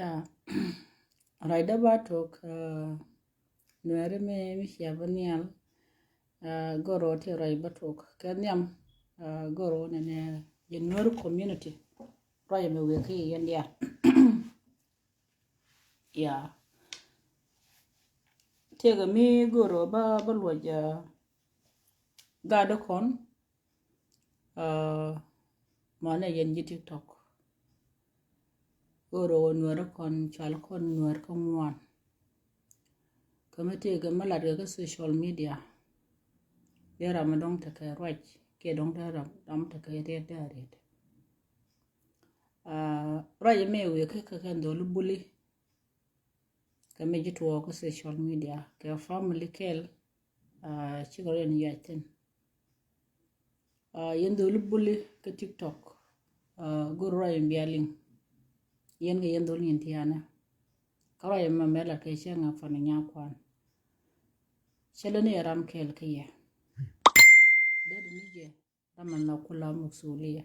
Yeah, raida batok nuere me shabanial goro te rai batok kenyam goro ne yenur community rai me weke yendia ya tega mi goro ba balwaja gada kon mana yenji tiktok goro nuere kon chal kon nuere komwan kamete ga malade ga social media yara madong ta ka right ke dong ta ram dam ta ka yete dare right me we ka kan do lubuli ka me jito ko social media ka family kel chigoren yaten yendo lubuli ka tiktok go right bialing yen ga yendo ni tiana ka right ma mela ka shenga fana nyakwan chelene ram kel ka ye dadu nije raman na kula musuliya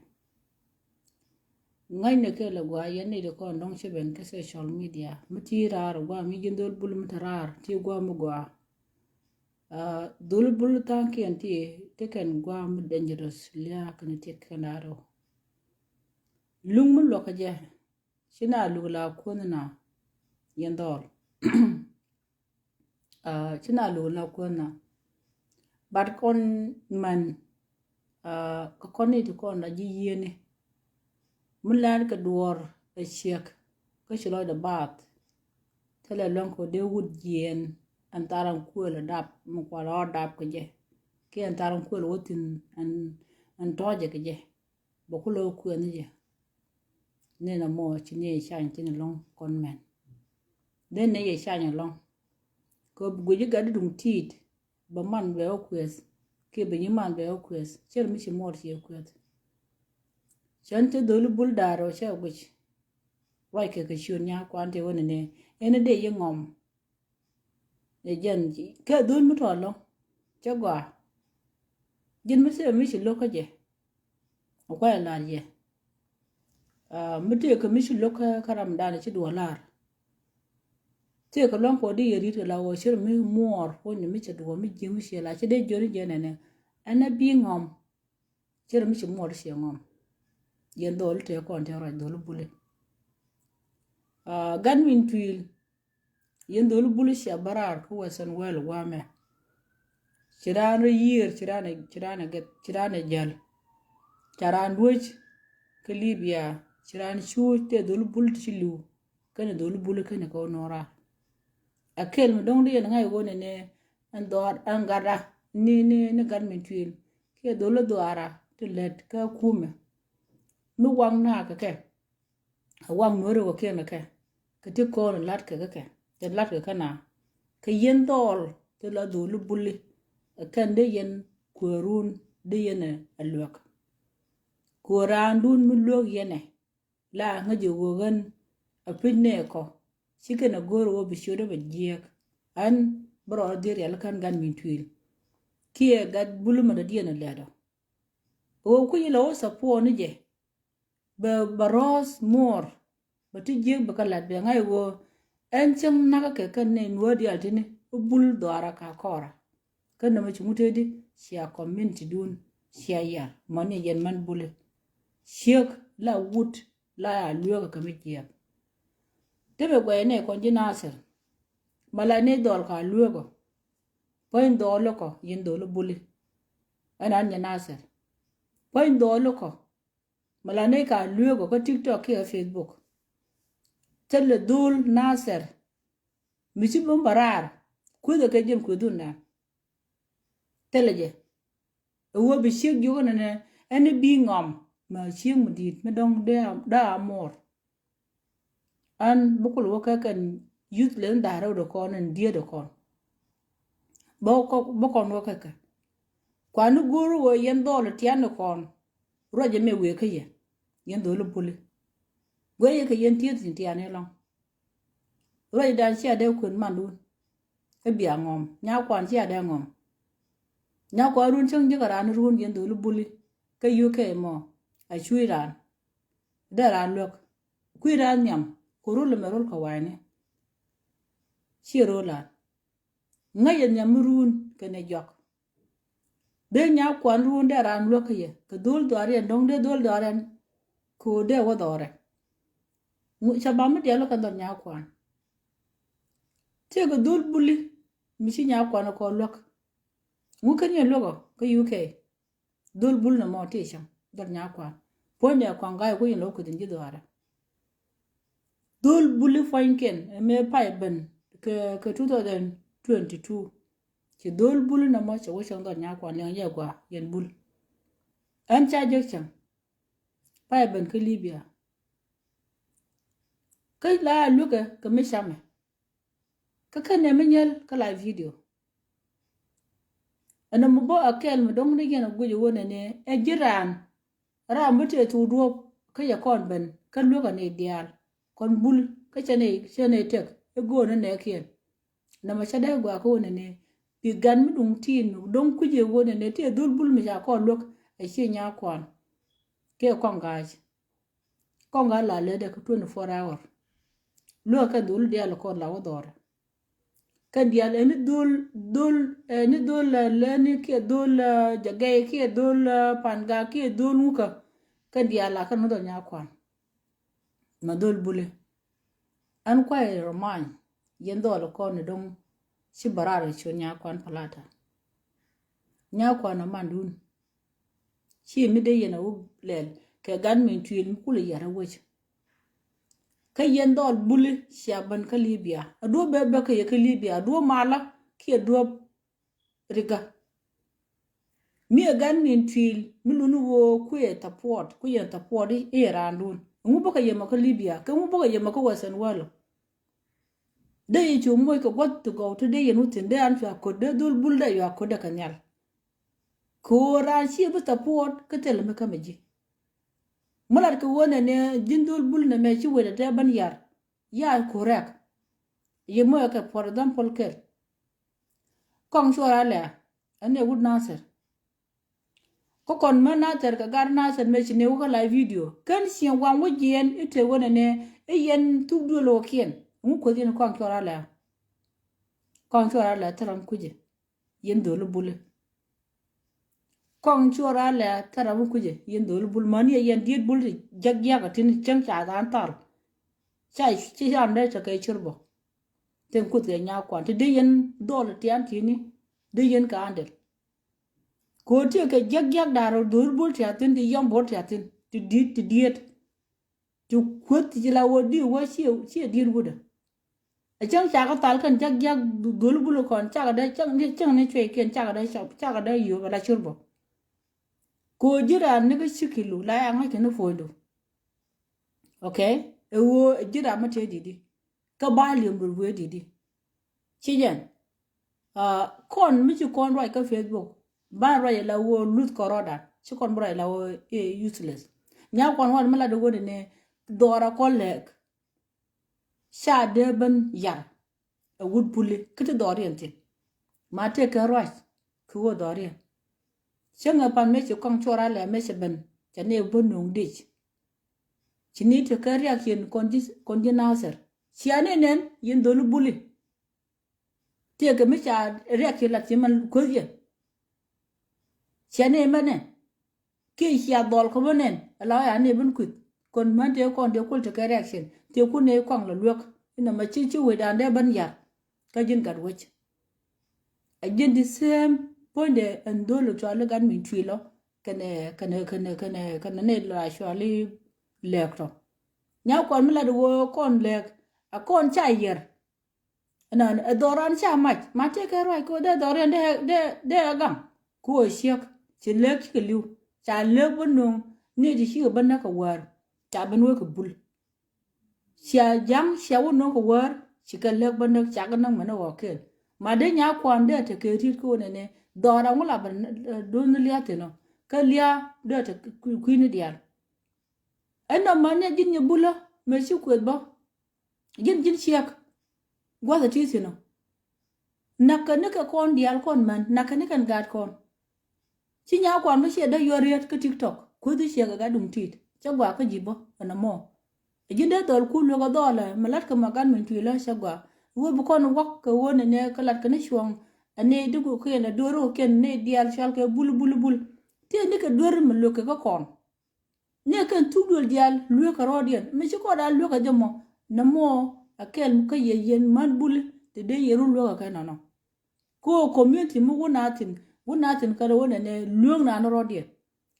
ngay ne ke la gwa yene de ko ndong cheben ke social media muti rar gwa mi jindol bul mutarar ti gwa mu gwa dul bul tanki anti teken gwa mu dangerous liya kan tek kanaro lung mu lokaje sina lugla kunna yendol sina lugla kunna bar kon man ko koni to kon da ji yene mulan ka duor a chek ko chilo da bat tele lon ko de wud yen antaran ko la dap mu ko la dap ko je ke antaran ko lo tin an toje ke je bo ko lo ko ni je ne na mo chi ne shan tin long kon men den ne ye shan long ko bu je ga dum tit ba man be o kwes ke be ni man be o kwes cher mi chi mor chi kwet chante dolu bul daro cha guch wai ke shun nya kwante woni ne ene de yengom e janji ke dul mu tolo cha gwa jin mi shi lokaje o kwa la ye mute ke mi shi loka karam dana chi dolar te ko lon ko di yeri to la wo shir mi mor ko ni mi cha do mi ji mi shi la chi de jori je ne ana bi ngom shir mi shi mor shi ngom yen dol te ko te ro dol bule gan min twil yen dol bule sha barar ko wasan wel wame chirano yir chirane jal charan duj ke libya chiran chu te dol bul chilu kana dol bule kana ko nora akel mo dong de ngai woni ne andor angara ni gan min twil ke dol doara te let ka kume mi wang na ka ke wang nore ko ke na ke ti ko lat ka ke te lat ka na ke yen dol te la dol bulli kan de yen kurun de yen alwak kurandun mi log yene la ngaje wogan a pinne ko shike na goro wo bishodo be jiek an bro dir yal kan gan min twil kie gad bulu ma de yen ledo o ku yilo sapo ni je ba ros mor ba ti jeng ba kala be ngai wo en chang na ka kan ne wodi altini bul do ara ka kora kan na mu tedi sia community dun sia ya mani yen man bule siek la wut la luyo ka mi jiya tebe go ne ko jinasel mala ne dol ka luyo go point dolo ko yen dolo bule ana nya nasel point dolo ko malane ka luego ko TikTok ke Facebook tele dul naser misi bom barar ku de ke jem ku dunna teleje wo bi shig yo ne ene bi ngom ma shing mudit me dong de da amor an bukul wo ka kan youth le ndaro do ko nen die do ko boko no ka ka kwanu guru wo yen dolo tiano kon roje me we ka ye yen dolo bule goye ke yen tiet tin tiane long roje dan sia de kun mandun e bia ngom nya kwan sia de ngom nya ko run chang je garan run yen dolo bule ke yu ke mo a chuiran daran lok kuiran nyam kurul merol ka wani chirola ngayen nyamrun kene jok de nya kwan run de ran lo kye ke dul dore dong de dul dore ko de wo dore mu chabam de lo kan nya kwan te ko dul buli mi chi nya kwan ko lok mu kan ye logo ko UK dul bul na mo te cham dor nya kwan po ne kwan ga ko yin lo ko din ji dore dul buli fanken me pai ben ke 2022 ci dol bul na mo ci wo chang do nya kwa ne ye gwa yen bul an cha je chang pa ben ke Libya ke la luga ke me chame ka ne me nyel ka la video ana mo bo akel mo dong ne gena gujo wona ne e jiran ra mute tu do ka ya kon ben ka luga ne dial kon bul ka chene tek e go ne kien na ma cha da gwa ko ne bi gan mi dung tin dong kuje wona ne te dul bul mi ja ko lok e chi nya kwan ke konga la le de 24 hour lo ka dul de al ko la wodor ka dial ni dul le ni ke dul jage ke dul panga ke dul muka ka dial la kan do nya kwan ma dul bule an kwa roman yendo al ko ne dong si barare cho nya kwan palata nya kwan mandun chi mi de yena u lel ke gan min tuil kule yara wech ka yendo al buli shaban ka Libya ado bebe ka ye ka Libya ado mala ki ado riga mi gan min tuil mi lunu wo ku ye tapot e randun ngu baka ye ma ka Libya ka ngu baka ye ma ka wasan walo de yi chu moy ko got to go to de yenu tin de an fa ko de dul bul de ya ko de kanyal ko ran chi bu tapot ka tel me ka meji mular ko wona ne jindul bul na me chi wede de ban yar ya correct ye moy ka for example ker kong chora le ane wood nasser ko kon ma nasser ka gar nasser me chi ne ko live video kan si wan wo jen ite wona ne e yen tugdo lo kien mu ko din kong chora le taram kuje yen dolu bul kong chora le taram kuje yen dolu bul man ye yen diet bul jagya ka tin chang cha dan tar chai chi jam de ta kai churbo ten kut ge nya kwan te de yen dol tian tini de yen ka andel ko te ke jagya daro dol bul ta tin di yom bol ta tin ti diet tu kut ti la wo di wo chi dir guda a chang cha ka tal kan jagya dol bul kon cha ga de chang ne chwe ken cha ga de yu ga la churbo ko jira ne ga shikilu la ya ngai ne fondo okay e wo jira ma te didi ka ba liam bul we didi chijen kon mi chi kon roi ka Facebook ba roi la wo lut koroda chi kon roi la wo useless nya kon wan mala do gode ne dora kolek sha de ban yar a wood puli kiti doriente ma te ka roi ku wo dorien chenga pan me chi kon chora le me se ben chane bonung dich chini te ka ria kien konji naser chiane nen yin dolu buli te ke me cha ria kien la chiman koye chiane mane ke hia dol ko bonen ala ya ne bun kut kon man te kon de kul te ka reaction te ku ne kon la lok ina ma chi we dan de ban ya ka jin gad wech again the same point de andolo to ala gan min twilo kana ne la shwali lekto nya kon mala do kon lek a kon cha yer ana doran cha ma te ka roi ko de doran de agam ko shek ci lek ki liu cha lek bonno ne di shi ban na ka war cha ban wo ka bul sia jang sia wono ka war ci ka lek ban na cha ga nan mana wa ken ma de nya kon de te ke ri ko ne dora ngula ban do ne liya te no ka liya de te ku ni dial eno mane jin ni bula me shi ko ba jin siak gwa da ti sino naka ne ka kon dial kon man naka ne kan gad kon chi nya kwan ma she da yoriet ka TikTok ko du she ga dum tit cha gwa ka jibo na mo jinde dol ku lo ga dola malat ka magan min tuila shagwa wo bu kon wak ka wona ne kalat ka ne shwang ane dugo ke na doro ken ne dial shal ke bul te ne ka dor mi lo ka kon ne kan tugol dial lo ka rodien me ci ko da lo ka jamo na mo akel ka yen man bul te de yeru lo ka na no ko community mu wonatin ka wona ne lo na no rodien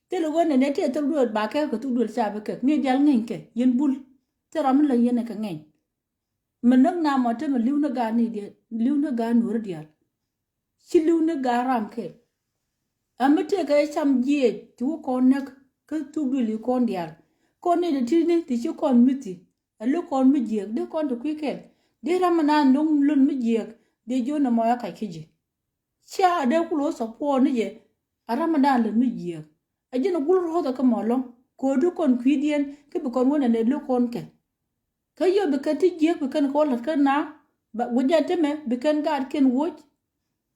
te lo wona ne te to do ba ka ko tugol sa ba ka ne dial ngin ke yen bul te ram la yen ka ngin mình nước nam mà trên mình lưu nước gà này đi lưu nước gà nửa đi chỉ lưu nước gà ram ke amma te cái chăm gì chú con nè cái tu du li con đi con này thì chỉ con mít lúc con mít gì đứa con được quý ke để ram na nông luôn mít gì để vô nó mua cái gì cha để kulo support này gì ram na luôn mít gì ai chỉ nó kulo ho cái mỏ long cô đứa con quý điên cái bữa con muốn này lúc con ke cái yêu bị cái tí giết bị cái cô lật cái ná bà quên ra thế mẹ bị cái gạt cái wuốt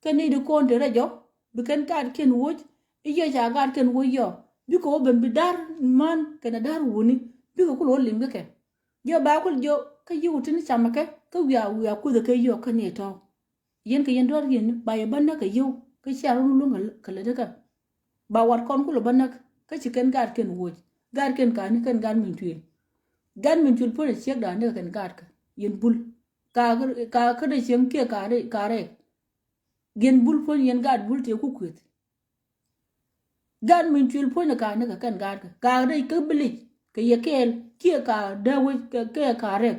cái này được con để ra gió bị cái gạt cái wuốt ý giờ chả gạt cái wuốt giờ bị cô bên bị đar man cái này đar wuốt bị cô lôi lim cái giờ bà cô giờ cái yêu trên chăm cái việc cô được cái yêu cái này thôi yên đó yên bà yên nó cái yêu cái xe luôn luôn cái lấy cái bà quạt con cô là bên nó cái chỉ cái gạt cái wuốt gạt cái này cái gạt mình thuyền gan min chul pore chek da ne kan gat ka yen bul ka de chen ke kare gen bul pon yen gat bul te ku kwet gan min chul pon ka ne kan gat ka de ke bilik ke yekel ke ka da we ke kare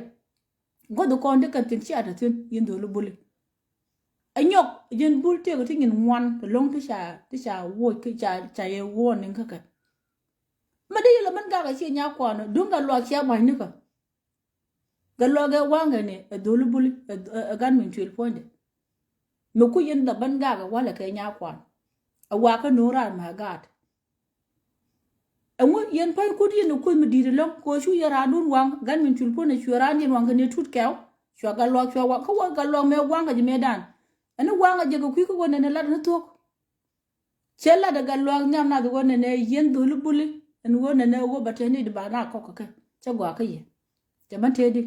god ko de kan tin cha da tin yen do lu bul anyok yen bul te ko tin wan long ti cha wo ke cha ye wo nin ka mà đây là mình cả cái chuyện nhà quan nó đúng là loa xe máy nữa cả cái loa cái quang cái này ở đôi lúc ở gan mình chịu point đấy mà cứ yên là mình cả cái qua là cái nhà quan ở qua cái nô ra mà gạt ở ngoài yên phải cứ yên nó cứ mình đi được có chú giờ ra luôn quang gan mình chịu point này chú ra đi quang cái này thút kéo chú cái loa không có cái loa mẹ quang cái gì mẹ đàn anh nó quang cái gì cái quý cái này là nó thuốc chết là cái loa nhám nào cái này yên đôi lúc en wona ne go bateni de bana ko ka cha gwa ka ye cha man te di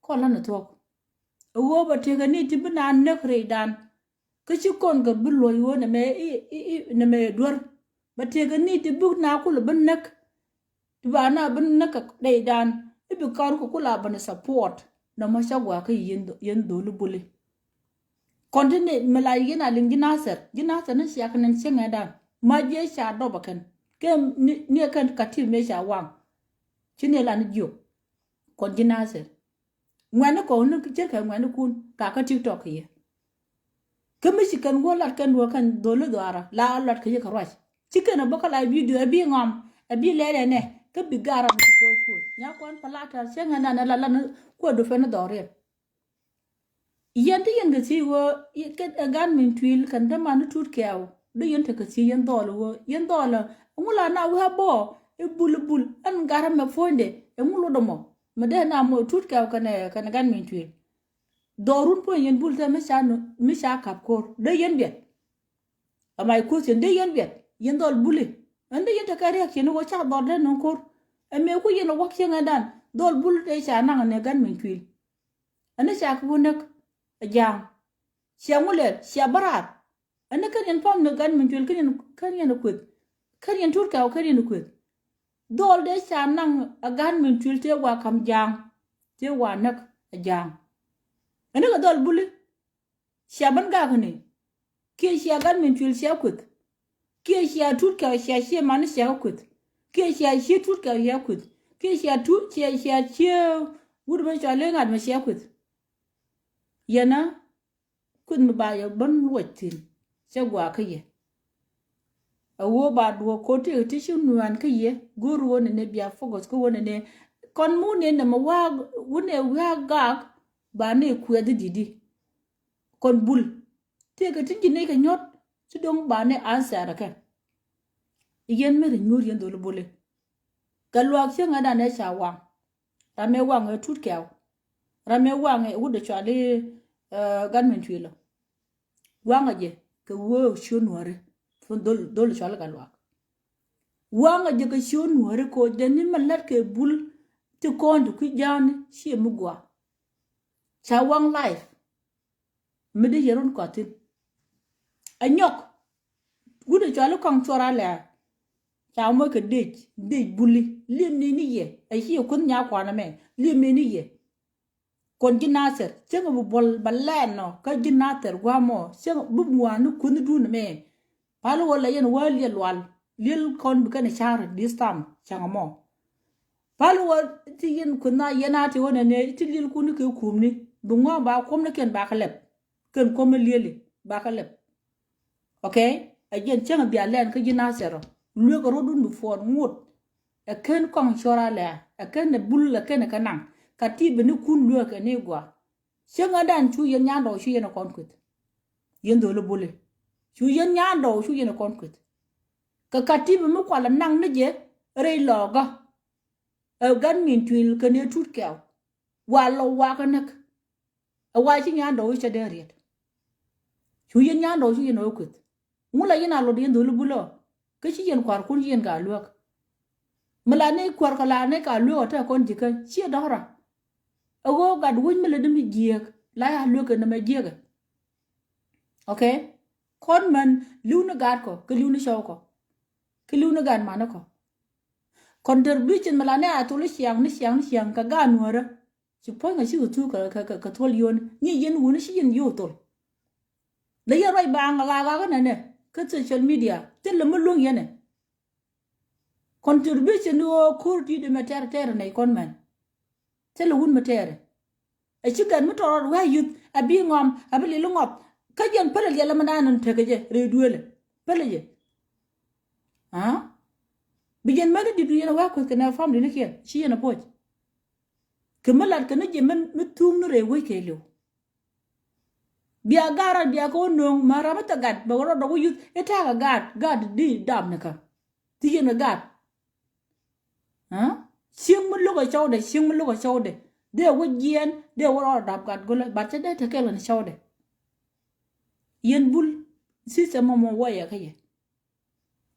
ko la na to wo ba te ga ni ti bana ne kre dan ka ci kon ga bu loy wona me ne me dor ba te ga ni ti bu na ko le ban nak ti bana ban nak dai dan e bi kar ko kula ban support na ma cha gwa ka yen do lu bule kontine me la yena lin ginaser na siya kan sen dan ma je sha do bakan ke ni kan katil me sha wang chine la ni jo kon jinase ngwana ko nu ke ka ngwana kun ka tiktok ye ke mi kan go lat kan do kan do le dara la lat ke ka rach chicken ba kala video bi ngam bi lele ne ke bi gara mi ko fu nya kon palata senga na la ko do fe na dore yende yenge ci wo ke gan min twil kan da man tut kew do yente ke ci yen dolo ngula na wa bo e bul an gara me fonde e ngulo do mo me de na mo tut kew kan gan min twil dorun po yen bul ta me sha kap kor de yen biet amay ko sen de yen biet yen dol buli ande yente kare ke no cha dor de non kor e me ko yen wak senga dan dol bul de sha na ne gan min twil ane sha ko nak jang siamule siabarat ane kan yen pam no gan min twil kan yen kut kan yen tur ka kan yen kut dol de sha nang gan min twil te wa kam jang te wa nak jang ane ka dol buli siaban ga kane ke sia gan min twil sia kut ke sia tur ka sia man sia kut ke sia tur ka ya kut ke sia tur sia wud ba cha le ngat ma sia kut yana kun ba ya ban lutin se gwa ka ye awo ba do ko te shi nuan ka ye guru wona ne bia fogos ko wona ne kon mu ne na ma wa wona wa ga ba ne ku ya didi kon bul te ka tin ne ka nyot su dong ba ne answer ka yen me nyur yen do lo bole ka luak se ngada ne sha wa ta me wa nge tut kew rame wange wude chale gan men twilo wanga je ke wo shonware fon dol chale galwa wanga je ke shonware ko deni malat ke bul to con to quit down she mugwa cha one life mede yeron kotin anyok gude chalo kong chora la cha mo ke dej bulli lim ni ye a hi kun nya kwa na me lim ni ye kon jinaser chenga bu bol balano ka jinater gwa mo chenga bu ngwanu kun du na me palo wala yen wal ye lwal lil kon bu kana char this time changa mo palo wa ti yen kun na yena ti wona ne ti lil kun ke kumni bu ngwa ba kom na ken ba kalep ken kom lele ba kalep okay again chenga bi alen ka jinaser lwe ko rodun du for ngut e ken kong chora la e ken ne bul la ken kanang katibe ni kun lwe ke ne gwa chenga dan chu yen nyando chu yen kon kut yen do le bule chu yen nyando chu yen kon kut ka katibe mu kwala nang ne je re loga e gan min twil ke ne tut kew wa lo wa ka nak e wa chi nyando che de riet chu yen nyando chu yen okut mula yen alo yen do le bulo ke chi yen kwar kun yen ga luok mala ne kwar kala ne ka luok ta kon jika chi dora ago gad win mele demi giek la ya luok na me giek okay kon man luna gad ko ke luna shaw ko ke luna gad mana ko contribution mala ne atule siang ka ga nuora chi po nga chi tu ka tol yon ni yen wona chi yen yo tol le ya rai ba nga ga na ne ka social media tel mo long yene contribution o kurti de mater ter ne kon man tel won mater e chi gan mo tor wa yut abi ngom abi le ngop ka jen pele le la manan te ke je re duele pele je ha bi jen ma di du yena wa ko kana family ne kien chi yena poj kemalat kana je man mutum no re we ke lo biya gara biya ko no mara mata gad ba ro do yut eta ga gad di dam ne ka ti yena gad ha sing mun lo ga chaw de wo yen de wo dab gad go ba ta de te ke lan chaw de yen bul si se mo wo ya ka ye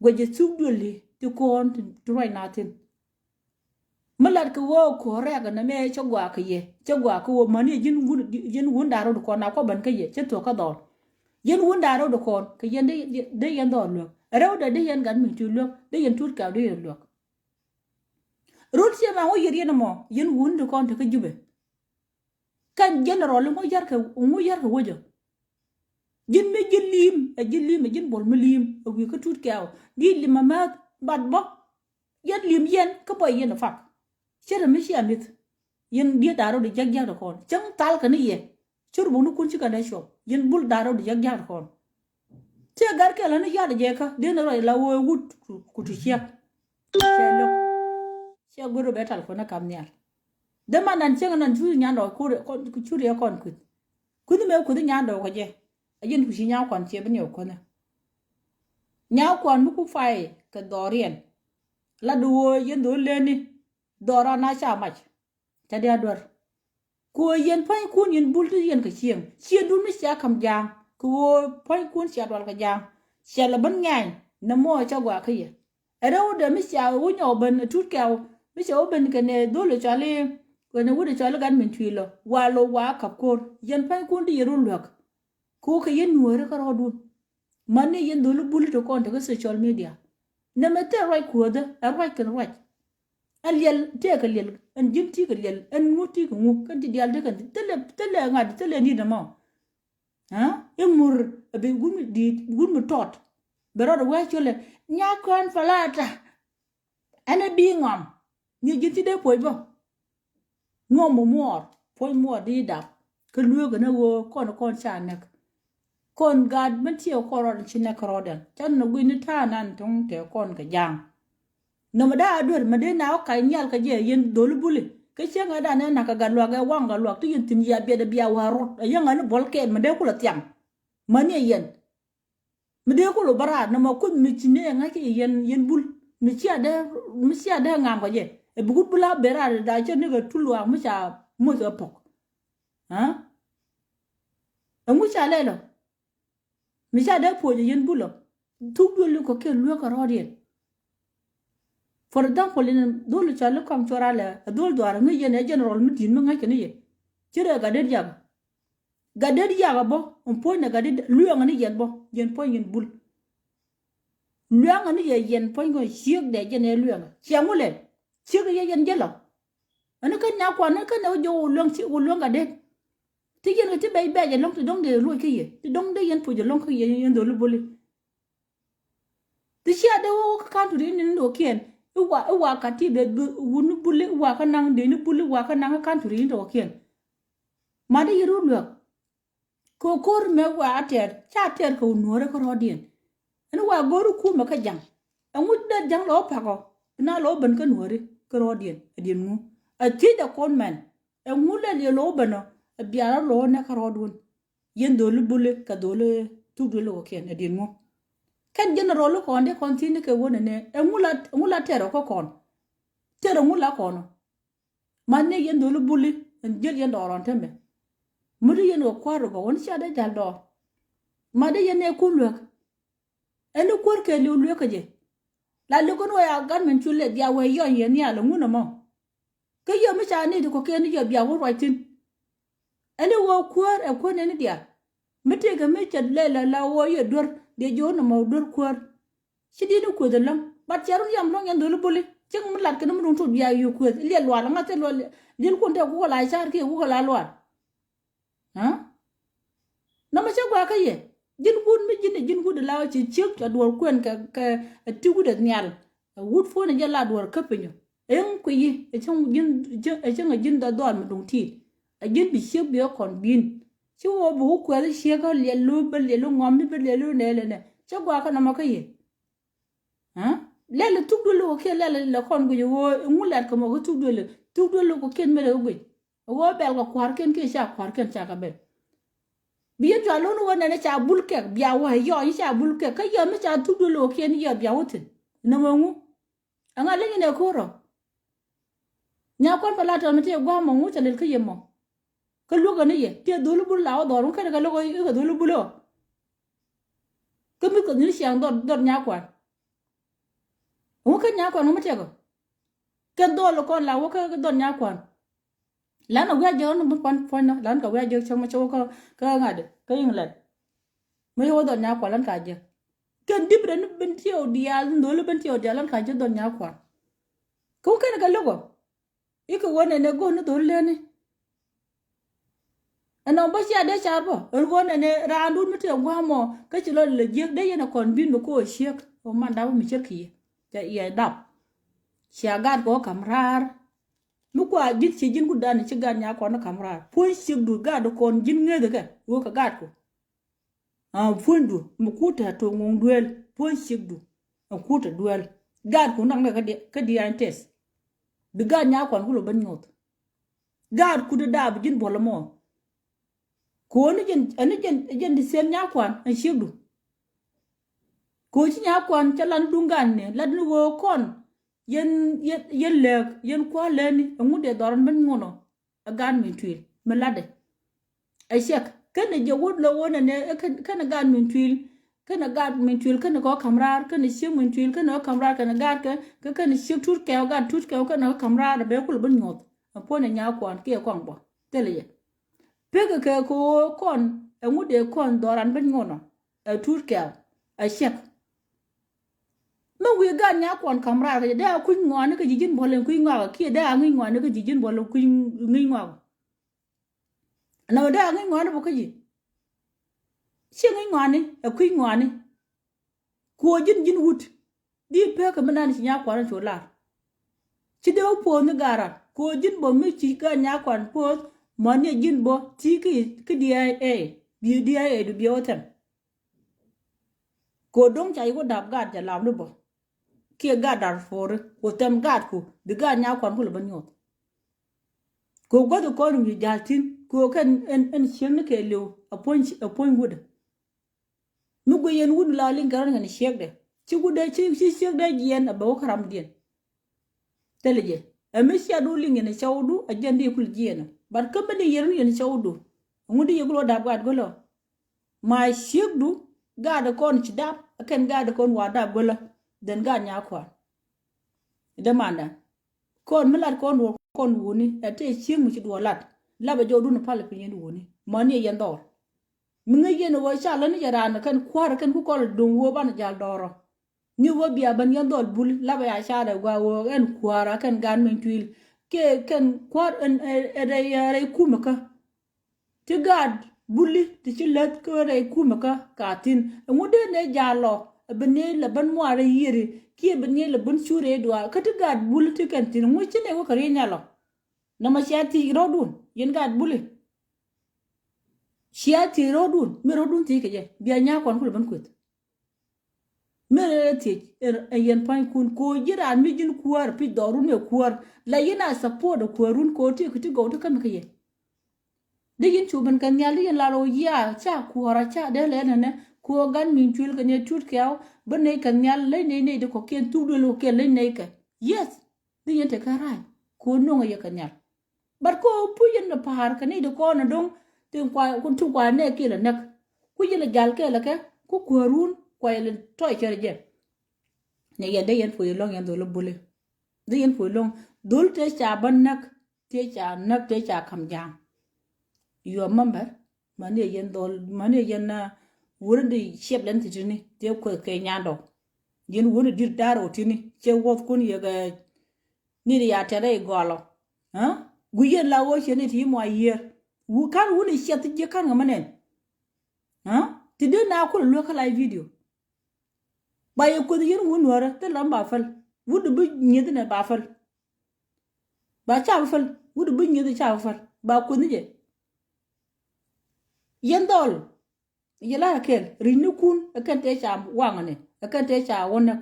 go je su dole ti ko on to right nothing malat ko wo ko re ga na me chogwa ka ye chogwa ko mani jin gun daro ko na ko ban ka ye che to ka dol yen gun daro ko ka yen de yen dol lo rew de yen gan mi tu lo de yen tut ka de yen lo rut se ma wo yeri na mo yen gun de ko ta ka jube kan general mo yar ka wojo jin me jin bol me lim wi ka tut ka di limamat bad bo yen lim yen ka boy yen fa chere mi amit yen dia daro de jagja de kon chang tal ka ni ye chur bu nu kun chi ka da sho yen bul daro de jagja de kon che gar ke la ni ya de je ka de na la wo wut ku ti che lo che guru betal ko na kam nyar de man nan chang nan chu nya do ku chu re kon ku ni me ku ni nya do ko je yen ku chi nya kon che ben yo ko na nya kon mu ku fai ka dorien la duo yen do le ni dora na cha mach ta dia dor ko yen pai kun yen bul ti yen ka chien du mi cha kam jang ko pai kun cha dol ka jang cha la ban ngai na mo cha gwa ka ye era u de mi cha u nyo ben tut ka mi cha u ben ka ne do le cha le ko ne u de cha le gan min twi lo wa kap kor yen pai kun di ru lok ko ka yen nuore ka ro du mane yen do lu bul to kon ta social media na mete right ko da right kan right aliel te ka liel en jinti ka liel en muti ka ngu kan ti dial de kan tele ngad tele ni na mo ha emur be gum tot bero do wa chole nya kon falata ana bi ngom ni jinti de poi bo ngom mo mor poi mo di da ka luo ga na wo kon cha nek kon gad man tiyo koron chine koroden chan no gwini ta nan tong te kon ka jang no mada adur made na o kai nyal ka je yen dolu buli ke chenga da na ka galwa ga wanga lwa tu yin tin ya be da biya warot ayanga no bolke made kula tiang mani yen made kulo bara na ma kun mi chine nga ke yen bul mi chia da ngam ka je e bugut bula bera da che ne ga tulwa mu cha pok ha amu cha lelo mi cha da po yen bulo tuk lu ko ke lu ka rodien for example in dole chalo kam chorale dol dwar ngi yen general mutin ma ngake ni ye chire ga der jam ga der ya bo on point na ga der luyo ngani yen bo yen point yen bul luyo ngani yen point go siek de yen luyo chiamule siek ye yen jelo ana kan na kwa na kan na jo long si ulong ga der ti yen ti bay bay long ti dong de lu ke ye ti dong de yen pu je long ke yen do lu boli ti sia de wo kan tu ni ndo kien uwa kati de wunu buli uwa kanang de ni buli uwa kanang kan tu ndo kien ma de yiru lu ko kor me wa ater cha ter ko nuore ko rodien en wa goru ku me ka jang en wudda jang lo pa ko na lo ban ka nuore ko rodien adien mu a ti da kon men en wudda le lo bano a biara lo na ka rodun yen do lu buli ka do le tu do lo kien adien mu kan general ko ande continue ke wona ne ngula tero ko kon tero ngula kono manne yen do lu buli en jel yen do ron tembe muri yen ko kwaro go won sha da jal do made yen e kulwa en ko ke lu ke je la lu ko ya gan men chule dia we yo yen ya lu nguna mo ke yo mi cha ni ko ke ni yo bia wo right en wo kwar e ko ne ni dia mete ga me cha le la wo ye dor de jo na mo dor kwar chidi no ko de lam bat charu yam lo yen do lu buli ching mu lat ke no mu to bia yu ko le lo la ngate lo dil ko de ko la char ke ko la lo ha na ma cha gwa ka ye jin gun mi jin gun la chi chik ka dor kwen ka ti gu de nyal wud fo na jala dor ka penyo en ku yi e chung jin da dor mu dong ti a jin bi shek bi kon bin chi wo bu ku ya shek ka le lu be le lu ngom be le lu ne le ne cha gwa ka na ma ka ye ha le le tu du lo ke le kon gu yo ngulat ko mo tu du lo ko ken me le gu wo bel ko kwar ken ke sha kwar ken cha ka be bien jo lo no wona ne cha bulke bia wa yo yi cha bulke ka yo me cha tu du lo ken yo bia wotin na mo ngu anga le ne ko ro nya kon pala to me te gwa mo ngu cha le ke yemo ka lu ga ne ye te do lu bul la do ron ka ga lo ko do lu bulo ka mi ko ni siang do nya kwa wo ka nya kwa no me te ko ken do lo kon la wo ka do nya kwa lan wa jo no pon pon lan ka wa jo chama cho ka ngade ka inglan me ho do nya kwa lan ka je ken dibre no ben tio dia ndo lo ben tio dia lan ka je do nya kwa ko ken ga logo iko wona ne go no do le ne ana ba sia de cha bo go ne ra ndu mi te gwa mo ka chi lo le je de yana kon bin ko shek o man da mi cherki ja ya dap sia gad go kamrar mukwa jit ci jin gudan ci gan nya ko na kamra pon sig du gad kon jin ngede ka wo ka gad ko fondu mukuta to ngon duel pon sig du akuta duel gad ko nang ka di antes bi gad nya ko ko ban nyot gad ku da dab jin bolamo ko ni jen di sen nya ko an sig du ko ci nya ko an chalan dungan ne ladnu wo kon yen leg yen kwa leni ngude doran ben ngono agan min twil melade ay shek kan je wod lo wona ne kan agan min twil kan ko kamrar kan shek min twil kan ko kamrar kan gad kan shek tur ke gad tur ke kan ko kamrar be kul ben ngot pone nya kwan ke kon bo tele pege ke ko kon ngude kon doran ben ngono tur ke ay shek no we ga nya kon kamra ga da ku ngwa ne ga jijin bolen ku ngwa ki da ngi ngwa ne ga jijin bolen ku ngi ngwa na da ngi ngwa ne bo ka ji chi ngi ngwa ne ku ngwa ne ko jin wut di pe ka manan nya kon cho la chi de po ne gara ko jin bo mi chi ga nya kon po mo ne jin bo ti ki dia bi dia du bi otem ko dong chai ko dab ga ja lam lu bo kia gadar for ko tem gad ko bi gad nya kon ko ban yot ko godo ko ni jaltin ko kan en sheng ke lo apon gud mu go yen wud la lin garan ni shek de ci gude ci shek de yen aba karam dien teleje e mi sia do lin ni chawdu a jandi kul jien bar kam de yen ni chawdu ngudi yeglo dab gad golo ma shek du gad kon ci dab kan gad kon wa dab golo den ga nya kwa demanda kon melat kon woni ate chieng mu ci do lat la ba jodu no pale pinyen woni mani yen dor mi ngi yen wo cha lan jara kan kwar kan ku kol dum wo ban jal doro ni wo biya ban yen dol bul la ba ya cha da gwa wo en kwara kan gan min twil ke kan kwar en re kumaka ti gad bulli ti ci let ko re kumaka katin ngude ne jalo bene la ban mo ara yiri ki bene la ban shure do ka ti gad bulli ti kan tin mu ci ne wo kare nyalo na ma shati rodun yen gad bulli shati rodun ti ke je biya nya kon kul ban kwet mere ti yen pan kun ko jira mi jin kuwar pi dorun me kuwar la yina support kuwarun ko ti ku ti go to kam ke ye digin chuban kan nyali yen laro ya cha kuwara cha de le ne ko gan min chul kan ye tut kyaw bane kan nyal le ne de ko ken tu do lo ke le ne ke yes digin te karai ko no ye kan nyal bar ko pu yen na par kan ne de ko na dong tin kwa kun tu kwa ne ke le nak ku yen gal ke la ke ku kuwarun kwa ile toy kerje ne yende yen fo long yen dolo bule de yen fo long dol te cha ban nak te cha kam jang yo member mane yen dol mane yen na wurdi shep len tini te ko ke nyando yen woni dir daro tini che wot kun ye ga ni ya tere golo ha gu yen la wo chene ti mo yer wu kan woni shet je kan ngamanen ha ti de na ko lo kala video ba ye ko yen won wara te lamba fal wudu bu nyede ne ba fal ba cha fal wudu bu nyede cha fal ba ko ni je yendol yela kel rinu kun akan te cha wangane akan te cha wonak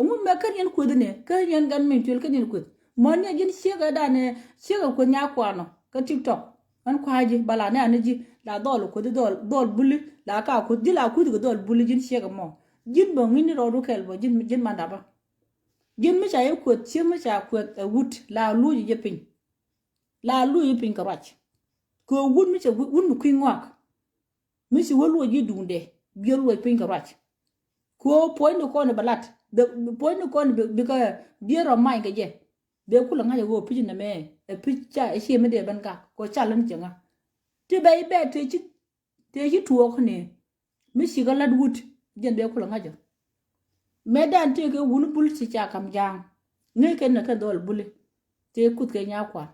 ngun me kan yen ko ne kan yen gan min tul kan yen ko mon ya jin shega da ne shega ko nya kwano ka tiktok an kwaji bala ne anaji la dol ko dol buli la ka ko dila ku dol buli jin shega mo jin bo ngini ro kel bo jin manda ba jin mi cha ye ko chi mi cha ko wut la lu je pin la lu yi pin ka rach ko wut mi cha wut mi kwin wak mi si wolu ji dunde biol wo pin ka rach ko point ko ne balat the point ko ne be ka biero mai ga je be kula nga go pin na me e picha e she me de ban ka ko cha lan jenga ti be te ji tuo ko ne mi si ga lad wut jen be kula nga jo medan te ke wun bul si cha kam jang ne ken na ka dol buli te kut ke nya kwa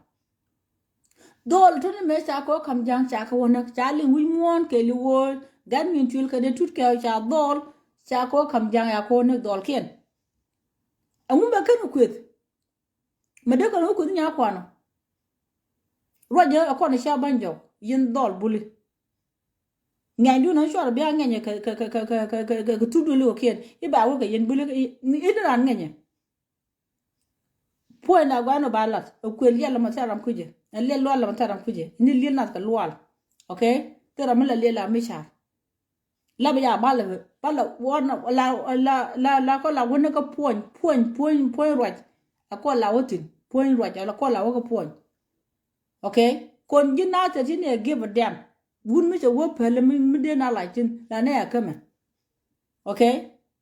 dol to ne me cha ko kam jang cha ko wona cha li wi mon ke li wo gan min tul ke de tut ke cha dol cha ko kam jang ya ko ne dol ken amun ba kan kwet me de ko ko nya kwa no roje ko ne sha banjo yin dol buli ngai du na shor be nganya ka tudu lo ken e ba wo ga yen buli e dran nganya po na gwa no balat ko yella ma taram kuje le lo la ma taram kuje ni le na ka lo okay tera mala le la mi sha la ba ya bala wona la ko la wona ka point right ko la wotin point right la ko la wo ka point okay kon jina ta tine give a damn wun mi che wo pele mi de na la tin la ne ya kama okay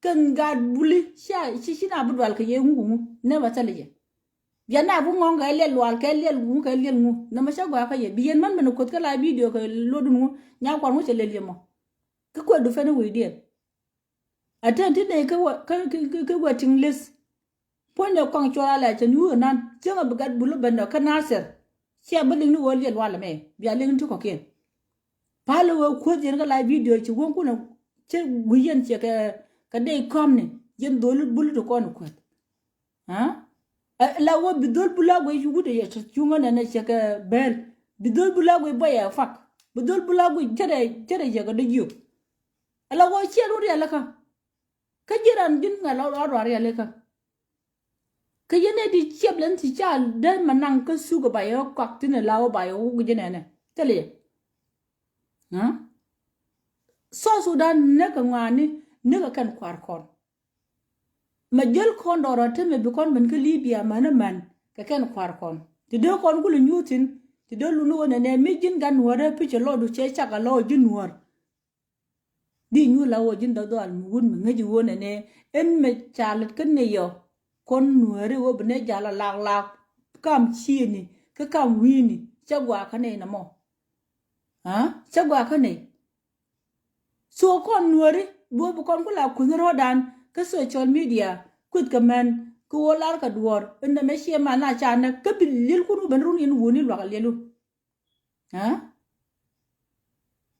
kan ga buli shi na budwal ka ye ngu ne ba tale je yana bu ngon ga le lwal ka le ngu ka le ngu na ma sha gwa ka ye biyen man ko ka la video ka lo dun ngu nya kwa mu che le le mo ka ko du fe ne wi de aten ti ne ka wa ting les point ko ko la chen yu nan chenga bu gad bulu banda ka naser sia bulin ni wo le wala me biya le ntu ko ken palo wo ko je ga la video ci won ko na che guyen che ka de kom ne jen dolu bulu to ko no ko ha la wo bidol bulago yugude ya chunga na chaka bel bidol bulago boya fak bidol bulago tere jaga de yu ala wo chelu ri alaka ka jiran din nga lo ri alaka ka yene di cheblen ti chal de manang ka suga bayo kwak tin la wo bayo gu jene ne tele ha so sudan ne ka ngani ne ka kan kwar kon ma jël kon doro teme bi kon ben ke libya man ka ken kwar kon ti de kon gulu nyutin ti de lu no ne mi jin gan wore piche lo du che chaka lo jin wor di nyu la wo jin do al mun ma ngaji wona ne en me chalet ken ne yo kon nuere wo bne jala lag kam chini ka kam wini chagwa kane na mo ha chagwa kane so kon nuere bo kon kula kunro dan ka social media kut ka man ko lar ka duor inda me shema na chana ka bilil kunu ben run in woni lo lelu ha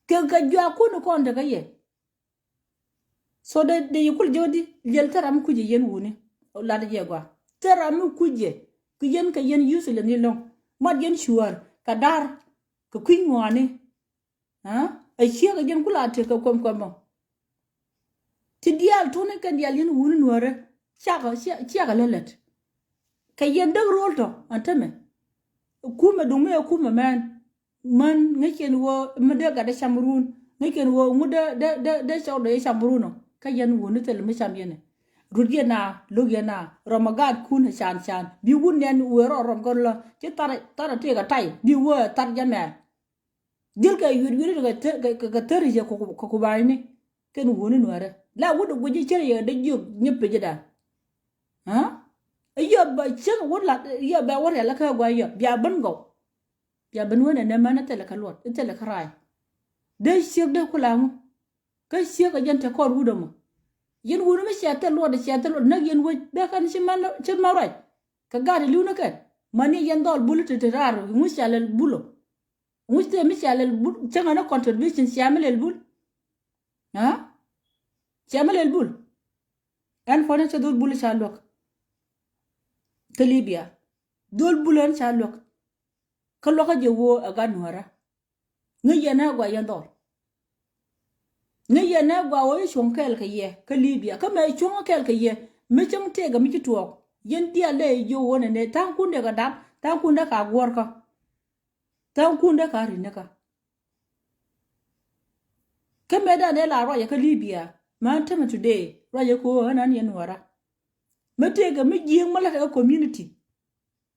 ka jwa kunu kon daga ye so de yukul jodi jel taram kuje yen woni la de gwa taram kuje ku yen ka yen yusule ni long mat yen shuar ka dar ka kwin ngwane ha a chia ka yen kula te ka kom ti dial to ne kan dial yen woni nuore chia ka lelet ka yen dag rolto antame kuma dume kuma man ngaken wo mede ga da shamrun ngaken wo muda da shaw da shamruno ka yen woni tel me sham yene rudiyana lugena ramagad kun shan bi wunen wero rom golla ci tara te ga tay bi wo tar jame dil ka yur ga tari je ko bayni ken woni nuare la wudu guji cere ya da jog nyeppe jida ha yo ba chen wala yo ba wala la ka gwa yo ya ban go ya ban wona ne mana tele ka lot tele ka rai de shek de kula mu ka shek ga jante ko wudo mu yen wona me shata lot na yen wo be kan ci ma rai ka gari lu na kan mani yen dol bulu te rar mu shalal bulo mu te mi shalal bul chen na contribution shamel bul ha shamel bul an fona cha dol bulu shalok ka Libya dol bulan shalok ka loka je wo aga nuara ngiyana gwa yandor ngiyana gwa wo shonkel ka ye ka Libya ka me shonkel ka ye me chang te ga mi tuok yen dia le yo wona ne tan kunde ga dam tan kunde ka gor ka tan kunde ka rinne ka me da ne la ro ya ka Libya man tama today ro ya ko nan yen nuara mete ga mi jing mala ka community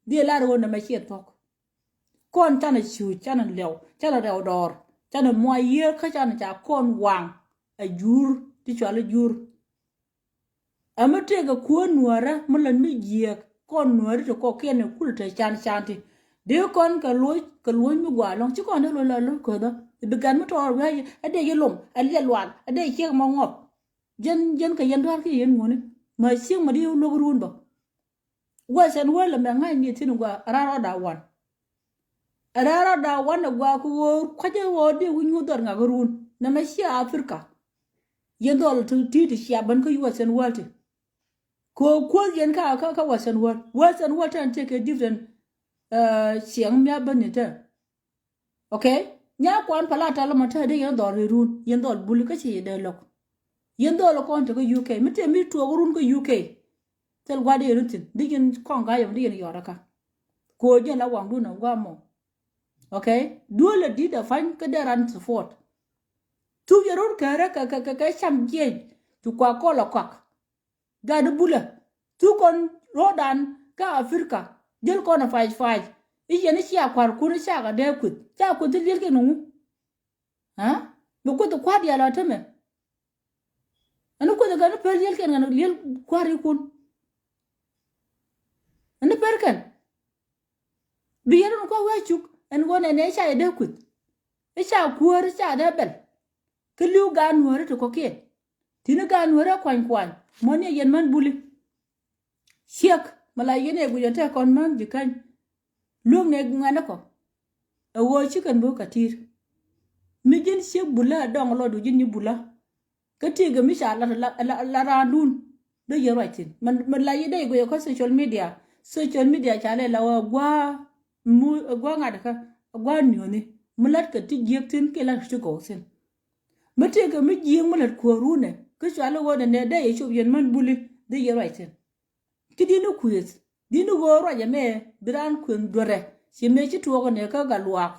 die la ro na ma chet tok kon tana chu chana lew chana rew dor chana moye ka chana cha kon wang a jur ti chale jur amete ga ko nuara mala mi jie kon nuara to ko ken kul te chanti de kon ka loy mi gwa long chi kon lo ko da be gan mo tor wa ade yelom ade lwan ade che ma ngop jen ka yen dor ki yen ngone ma sing ma diu logrun ba wa san wala ma ngai ni tin gwa raro da wan gwa ko kwaje wo de wu dor nga grun na ma shi Afrika yen dol ti shi ban ko yu san walti ko yen ka wasan wal tan take a different siang mya banita okay nya kwan palata la mata de yen dor run yen dol bul ka chi de lok yen dol ko to ko UK mite mi to run ko UK tel gwa de rutin digin kon ga yom digin yoraka ko je la wang du na gwa mo okay dole di da fan ka de ran support tu yeror kare ka cham je tu kwa ko la kwak ga de bula tu kon rodan ka Afrika del ko na faj ije ni sia kwar ku ni sia ga de kut ta ku til ke nu ha bu ko to kwa dia la teme anu ko daga no per yel ken ngano yel kwari kun anu per kan biyeron ko wachuk en gone ne cha de kut e cha kuor cha de bel kelu ga nuore to ko ke tinu ga nuore kwan moni yen man buli siek mala yene bu yote kon man jikan lung ne ngana ko e wo chikan bo katir mi jin siek bula dong lo du jin ni bula kati ga mi sha la randun do ye writing man la yede go ko social media chale la gwa ngada ka gwa nyoni mulat ka ti jektin ke la shugo sin mate ga mi jing mulat ko rune ka chale wo ne de ye chub yen man buli do ye writing ti dinu kuyes dinu go ro ya me biran kun dore si me chi to ne ka ga luak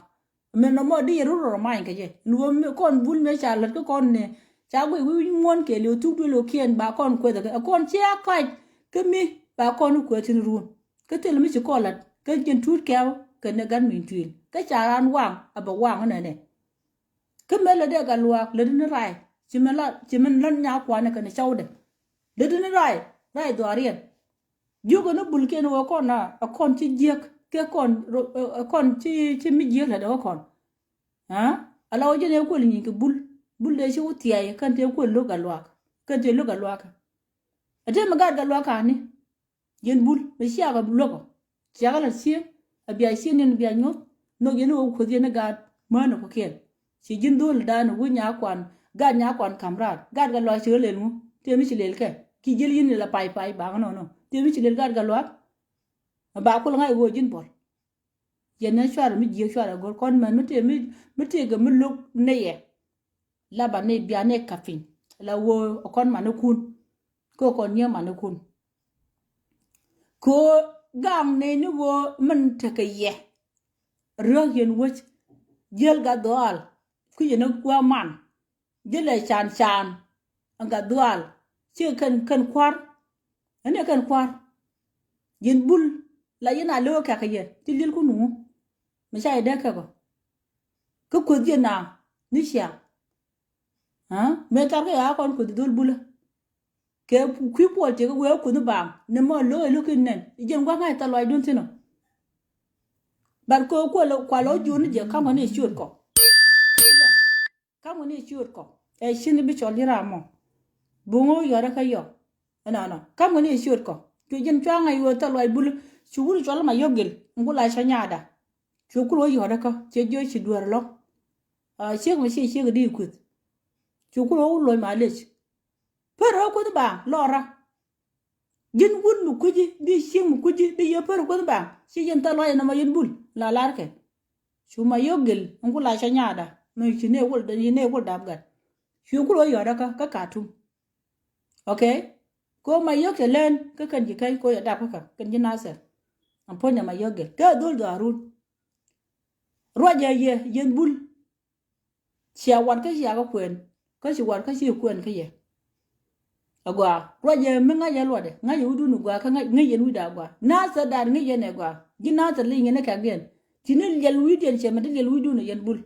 me no mo di ru mai ka je nu me kon bul me chale ka kon ne cha gwe wi mon ke le tu du lo kien ba kon ko da kon chia ka ke mi ba kon ko tin run ke tel mi chi ko la ke jin tu ke ke ne gan min tuil ke cha ran wang aba wang ne ke me le de ga luak le ni rai chi men lan nya kwa ne ke ne chau de le ni rai do arien Jogo no bulken wo kona akon chi jiek ke kon chi mi jiek la do kon ha ala o jene ko ni ke bul de chi utiai kan te ko lo galwak kan te lo galwak ate magad galwak ani yen bul be sia ga bulo ko sia ga la sia abia sia ni bia nyot no yen o ko yen ga mano ko ken si jin dul dan wu nya kwan gad nya kwan kamrat gad galwa chi le nu te mi chi le ke ki jel yin la pai ba no te mi chi le gad galwak ba ko ngai wo jin bol yene chwar mi je chwar gor kon man mi te ga mi luk ne ye la ba ne bia ne kafin la wo kon man kun ko kon ye man kun ko gam ne ni wo man te ka ye ro yen wo jel ga dal ku ye no kwa man jele chan anga dal che kan kwar ane kan kwar yen bul la yena lo ka ka ye ti lil ku nu ma sai da ka ko je na ni sha ha me ta ka ya kon ko dul bula ke ku po te ko we ku no ba ne mo lo kin nen jen gwa ngai ta lo dun tino bar ko lo kwa lo ju ni je ka mo ni shur ko ka mo ni shur ko e shin bi chol dira mo bungo yora ka yo na ka mo ni shur ko ku jen chwa ngai wo ta lo bul shuru chol ma yogel ngula sha nyada chukuro yora ka che jo chi duar lo che mo che ga di ku chukuro lo ma lech pero ko ba lora jin wun mu kuji bi shing mu kuji bi ye pero ko ba si jen ta lo na ma yen bul la lar ke chuma yogel ngula sha nyada no chi ne wol da ne wol da ga chukuro yora ka katum okay ko ma yoke len ka kan ji kai ko ya da ka kan ji nasar amponya ma yogel ka dul do arun roja ye yen bul chia wan ka ya ga kwen ka si wan ka si kwen ka ye agwa roja me nga ya lode nga yudu nu gwa ka nga yen wi da gwa na sa da nga yen e gwa gi na sa li ngene ka gen tinil yel wi den che ma del wi du no yen bul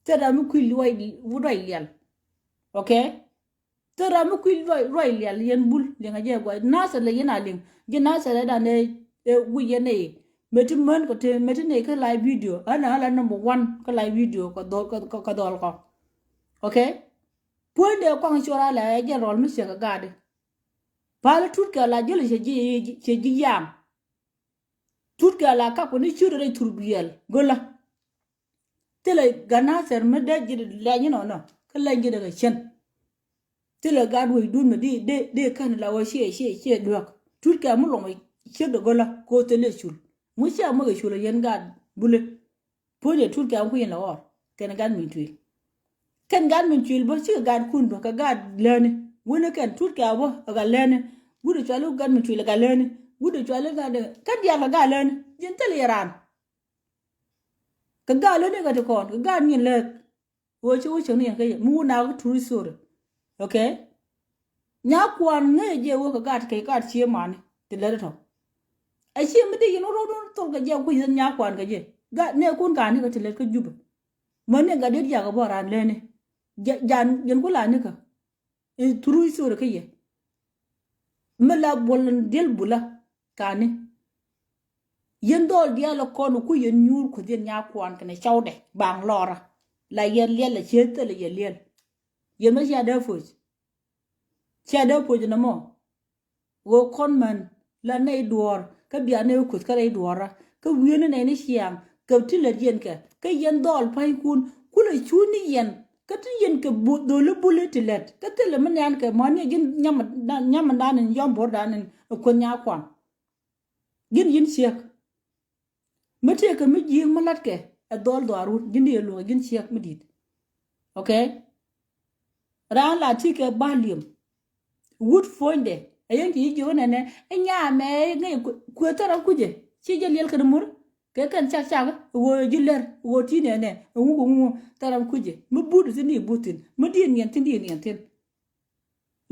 te da mu kwil wai wu dai yel okay te da mu kwil roi yel yen bul le nga je gwa na sa le yen aling gi na sa da ne wi yen e metin man ko te metin ne ka live video ana ala number 1 ka live video ko do ka dol ko okay point de ko ngora la je rol mi se ka gade pala tut ka la jele se ji yam tut ka la ka ko ni chure turbiel gola tele gana ser me de ji la ni no ka la ji daga chen tele gad wo dun me de kan la wo she dok tut ka mu lo mi che de gola ko tele chul mu sha mo ga chul yen gad bule point de tut ka ku yen la or ken gad mi tui ken gad min chul bo chi gad kun bo ka gad lene wona ken tut ka bo ga lene wudu chalu gad min chul ga lene wudu chalu ga de kan dia ga lene jen tel yaran ka ga lene ga de kon ga nyin le wo chi ne ga mu na ga tu sur okay nya kwan ne je wo ka gad kai gad chi man ti le to a chi mi de yin ro to ga je ku nya kwan ga je ga ne kun ga ni ga ti le ka juba mo ne ga de ya ga bo ran lene jan yen kula ni ka e turu sur ka ye mala bolon del bula kani yen dol dia la kono ku yen nyur ku den nya kwan kana chawde bang lora la yen la chete le yen ma ya da fuj cha da fuj na mo wo kon man la nei duor ka bia ne ku ka nei duora ka wiene ne ni siang ka ti le yen ka yen dol pai kun kula chuni yen ka ti yen ka bu do le bullet let ka te le man yan ka man yen nyam dan yom bor dan ko nya kwan gin yin siak mete ka mi jing malat ke a dol do arut gin ye lo gin siak midit okay ran la ti ke balium wood fonde ayen ki jo ne nya me ngi ku tara kuje ci je lel ka mur ke kan cha wo jiller wo ti ne ngu tara kuje mu budu ni butin mu din yen tin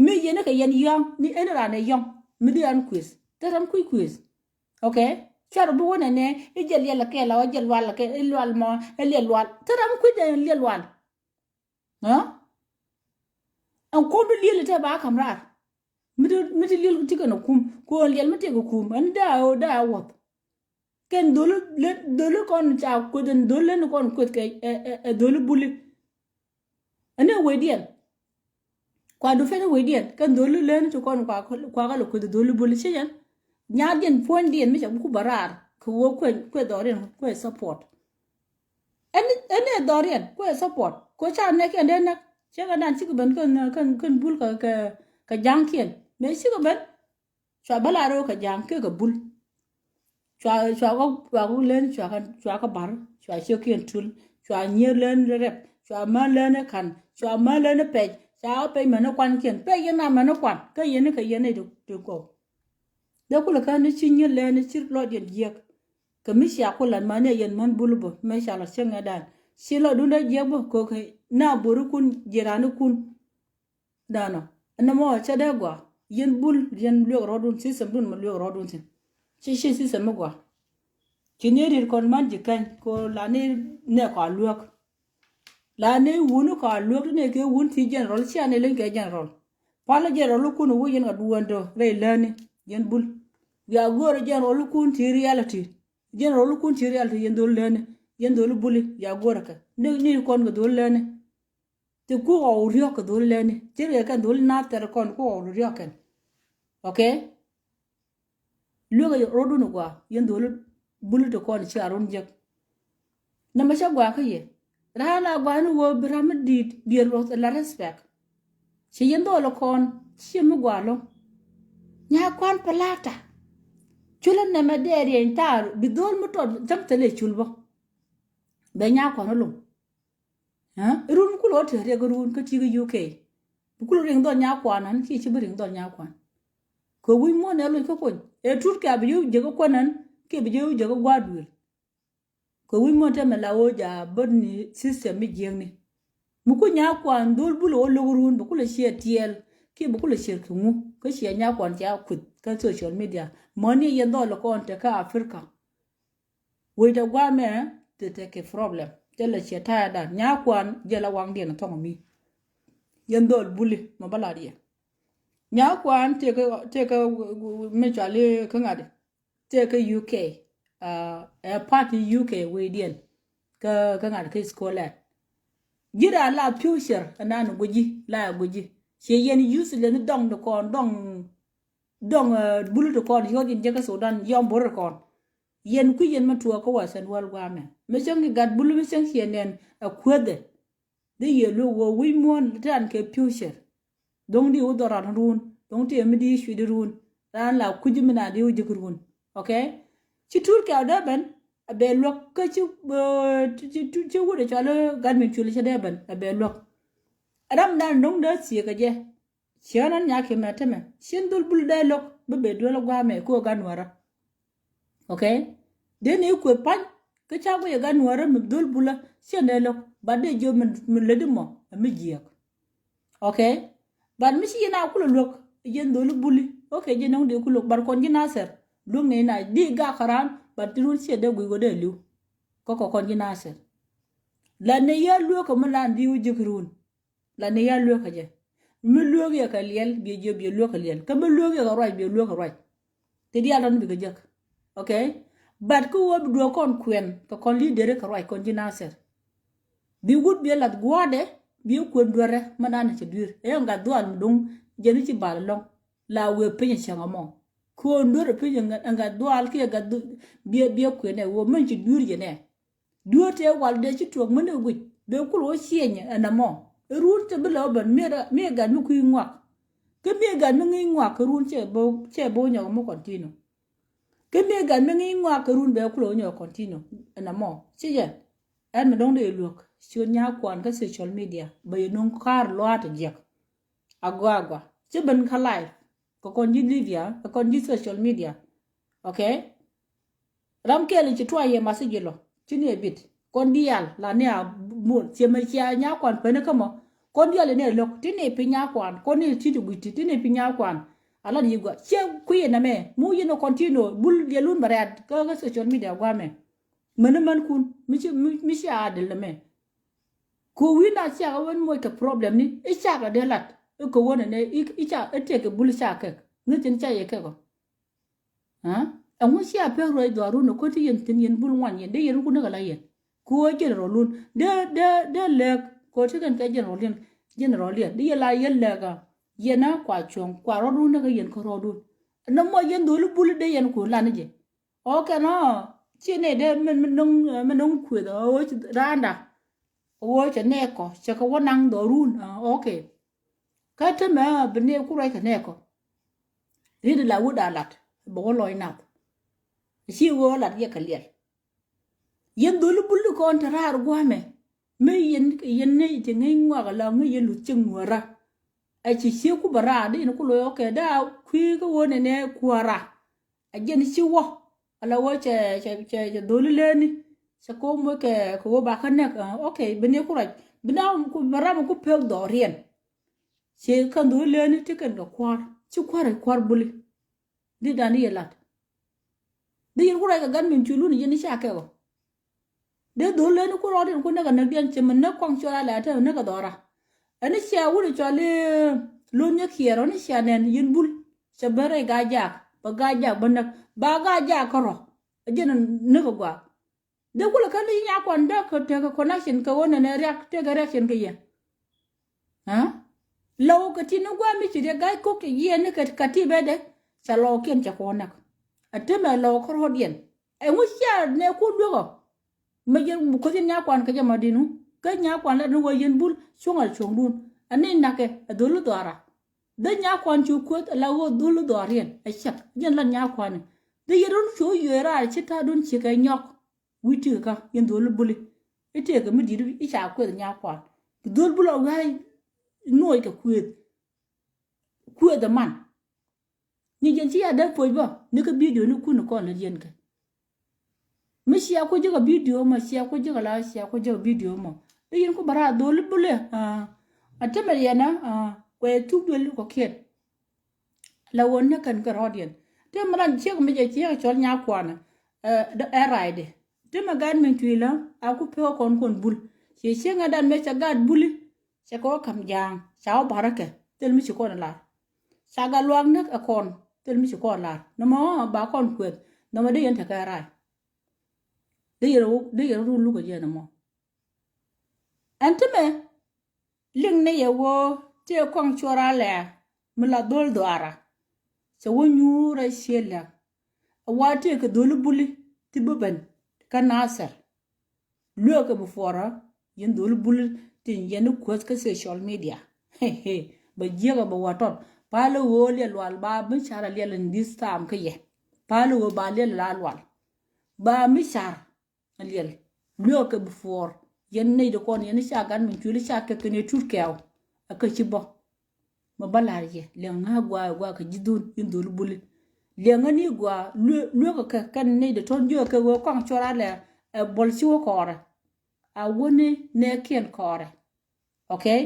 me yene ka yen yang ni enra ne yang mi di an quiz tara quiz okay char bu wona ne e jel yalla ke la jel wala ke elwal mo elwal tara ku de elwal ha an ko do lele te ba kamrar miti lil tika na kum ko liel miti ko kum an da wat ken dolu kon cha ko den dolu ne kon ko ke dolu buli ane wedien kwa do fene wedien kan dolu len to kon kwa ga ko dolu buli chen nya den pon den mi ku barar ko ko doren ko support ene doren ko support ko cha ne ken den na che ga dan chi ko ben kan bul ka jankien me chi ko ben cha balaro ka janke ka bul chwa ko len chwa ka bar chwa shokin tul chwa nyer len rep chwa ma len kan chwa ma len pe chwa pe ma no kwan ken pe yana ma no kwan ka yene do ko da kula ka ni chin nyer len chir lo den yek ka mi sha ko lan ma ne yen man bulbo me sha la senga dan si lo dun da yek bo ko ke na boru kun jiranu kun dano na mo cha da gwa yen bul yen lo rodun system dun ma lo rodun sin chi system gwa kineri kon man jikan ko la ne ko luok la ne wunu ko luok ne ke wun ti general chi ane len ke general pala general ku no yen aduando re lani yen bul ya goro general ku ti reality yen do lene yen do buli ya goro ka ni kon go do lene te ku o rio ko do lene ti re kan do na ter kon ko o rio kan okay luok rodu no gwa yen do bulu to kon chi arun jek na ma gwa ka ye rana gwa no wo bram di ro la respect chi yendo lo kon chi mu gwa lo nya kwan palata chulan na ma de re tar bidol mu to jam tele chulbo be nya kwan lo ha run ku lo te re run ka chi ga UK ku lo ring do nya kwan an chi ring do nya kwan ko wi mo ne lo ko kon e tur ka bi je ko kwanan ke bi je ko gwadul ko wi mo te me la o ja bodni system mi jengni mu ko nya kwan dul bul o logrun bu ko le share tiel ke bu ko le share ku ko share nya kwan ja ku ka social media money yendo lo kon te ka Africa we da gwa me te ke problem te le share ta da nya kwan je la wang den to mi yendo buli mo baladiya nya kwan te ka me chale ka ngade te ka UK a party UK we dien ka ngade ka scholar gira la future anan goji la goji che yen use le dong de kon dong bulu de kon yo din jega Sudan yom bor kon yen ku yen ma tuwa ko wasan wal gwame me changi gad bulu me chang yenen a kwede de yelo wo wi mon tan ke future dong di udoran run dong ti mi di shudi run ran la kujimina di ujigrun okay ci tur ka da ben abe lok ka ci wude chalo gadmin chuli cha da ben abe lok adam dan dong da ci ka je chianan nya ke meteme shindul bul da lok be do lo gwa me ko ganwara okay deni ko pan ka cha go ganwara mi dul bula shende lok bade jo min ledimo mi jiyak okay ban mi shi na kula lok yen do lu buli okay je nong de ku lok bar kon ji naser lung ne na di ga karan bar tirul she de go de lu ko kon ji naser la ne ya lu ko mun lan di ujikrun la ne ya lu ka je mi lu ya ka liel bi je bi lu ka liel ka mi lu ya ka roi bi lu ka roi te di alon bi ga jek okay bat ko wo do kon kwen ka kon li dere ka roi kon ji naser bi gut bi lat gwade bi ko ndore manana ci dur e nga doal dung jeni ci bal long la we pinye changa mo ko ndore pinye nga doal ke ga bi ko ne wo man ci dur je ne duote wal de ci tok mene guj be ko wo sienya na mo run te bela ban me ga nu ku ngwa ke me ga nu ngi ngwa ko run che bo nyo mo continue ke me ga nu ngi ngwa ko run be ko lo nyo continue na mo ci je en me dong de luk sur nya kwan ka social media bay non kar lo at jek agwa ci ben ka live ko kon di livia ko kon di social media okay ram kele ci toye masijilo ci ne bit kon di yal la ne a mo ci ma ci nya kwan pe ne kamo kon di yal ne lok ti ne pi nya kwan kon ne ti du ti ne pi nya kwan ala di gwa ci ku ye na me mu ye no continue bul ye lun barat ka social media gwa me man kun mi ci adel me ko wina ci ga won moy ka problem ni e ci ga de lat ko wona ne icha eteke bul cha ke ngutin cha ye ke ko ha angu sia pe ro do ru no ko ti yen tin yen bul wan yen de yen ku na la yen ko general lun de le ko ti kan ka general yen de la yen le ga yena kwa chong kwa ro ru na ga yen ko ro du no mo yen do lu bul de yen ko la ne je o ke no chi ne de men nong ku do randa o che ne ko che ko nang do run okay ka te ma bne ku ra ka ne ko ri de la wu da lat bo loy na chi wo lat ye ka le yen do lu bul ko on tarar gwa me yen ne te ngai ngwa ga la ngai yen lu cheng wara a chi chi ku bara de ko lo ke da kwi ko wona ne kwara a jen chi wo ala wo che do lu le ni se ko mo ke ko ba ka ne okay bne ku ra bna ku bara ku pe do rien se kan do le ni te kan ga kwar chi kwar buli di dani yelat de yen ku ra ga gan min chulu ni yen sha ke go de do le ni ku ro din ku na ga na bien che men na kwang cho la ta na ga dora ani sha wuri cho le lo nya kiero ni sha nen yin bul se bare ga ja ba na ba ga ja ko ro je na ga gwa de ku la kan ni nya kwan da ko te ga connection ka wona ne react te ga reaction ke yen ha lo ka ti no gwa mi ti de ga ko ke yen ka ti be de sa lo ken cha ko na atema lo ko ro dien e mu sha ne ku do ma yen ko tin nya kwan ka jama dinu ka nya kwan la no yen bul chungal chung dun ani nake adulu dora de nya kwan chu ko la wo dulu dorien a chak yen la nya kwan de yerun chu yera chi ta dun chi ka nyok witi ka yen dulu buli ite ka mi diru i cha ko nya kwan dul bulo wa noy ka ku da man ni jen chi ada po ba ni ka video ni ku no kon la yen ka mi shi ko je ka video ma shi ko je ka la shi ko je video ma de yen ko bara dulu buli atema yana ko tu dulu ko ket la wonna kan ka rodien te maran che ko me je che chol nya kwana de eraide te magan men tuila aku pe kon bul che nga dan me cha gad buli che ko kam jang chao baraka tel mi ko la sa ga luang nak akon tel mi ko la no mo ba kon kwet no ma de yen ta ka rai de yero lu ko je no mo anteme ling ne ye wo te kwang chora le mula dol doara se wo nyura shela wa te ke dol buli ti buban ka nasar lo ke bu fora yen dol buli tin yen ko ka social media he ba jega ba watot palo wo le lwal ba bi chara le this time ke ye palo wo ba le la lwal ba mi char le lo ke bu for yen ne de kon yen sha gan min chuli sha ke ne turkew aka ci bo ma balarje le nga gwa ka jidun indul buli le nga ni gwa lu ka kan ne de ton jo ke wo kwang chora le bol ci wo kore a woni ne ken kore okay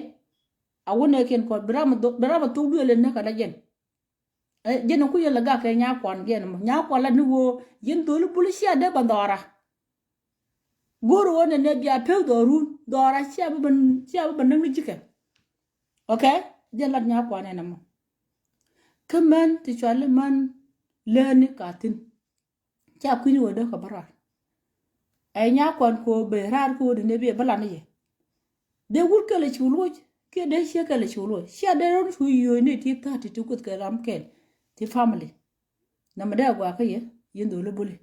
a woni ken ko brama to du le ne ka la jen jen ku yela ga ka nya kwan gen mo nya kwa la ni wo indul buli sha de bandora goro wona ne bia pe do ru dora sha ban ngi jike okay jen lat nya kwane na mo kaman ti chwale man leni katin cha kwini wodo ka bara ay nya kwan ko be rar ko de ne be bala ne ye de wul ke le chulo ke de she ke le chulo sha de ron hu yo ne ti ta ti ku ka ram ken ti family na ma da gwa ka ye yindo le bule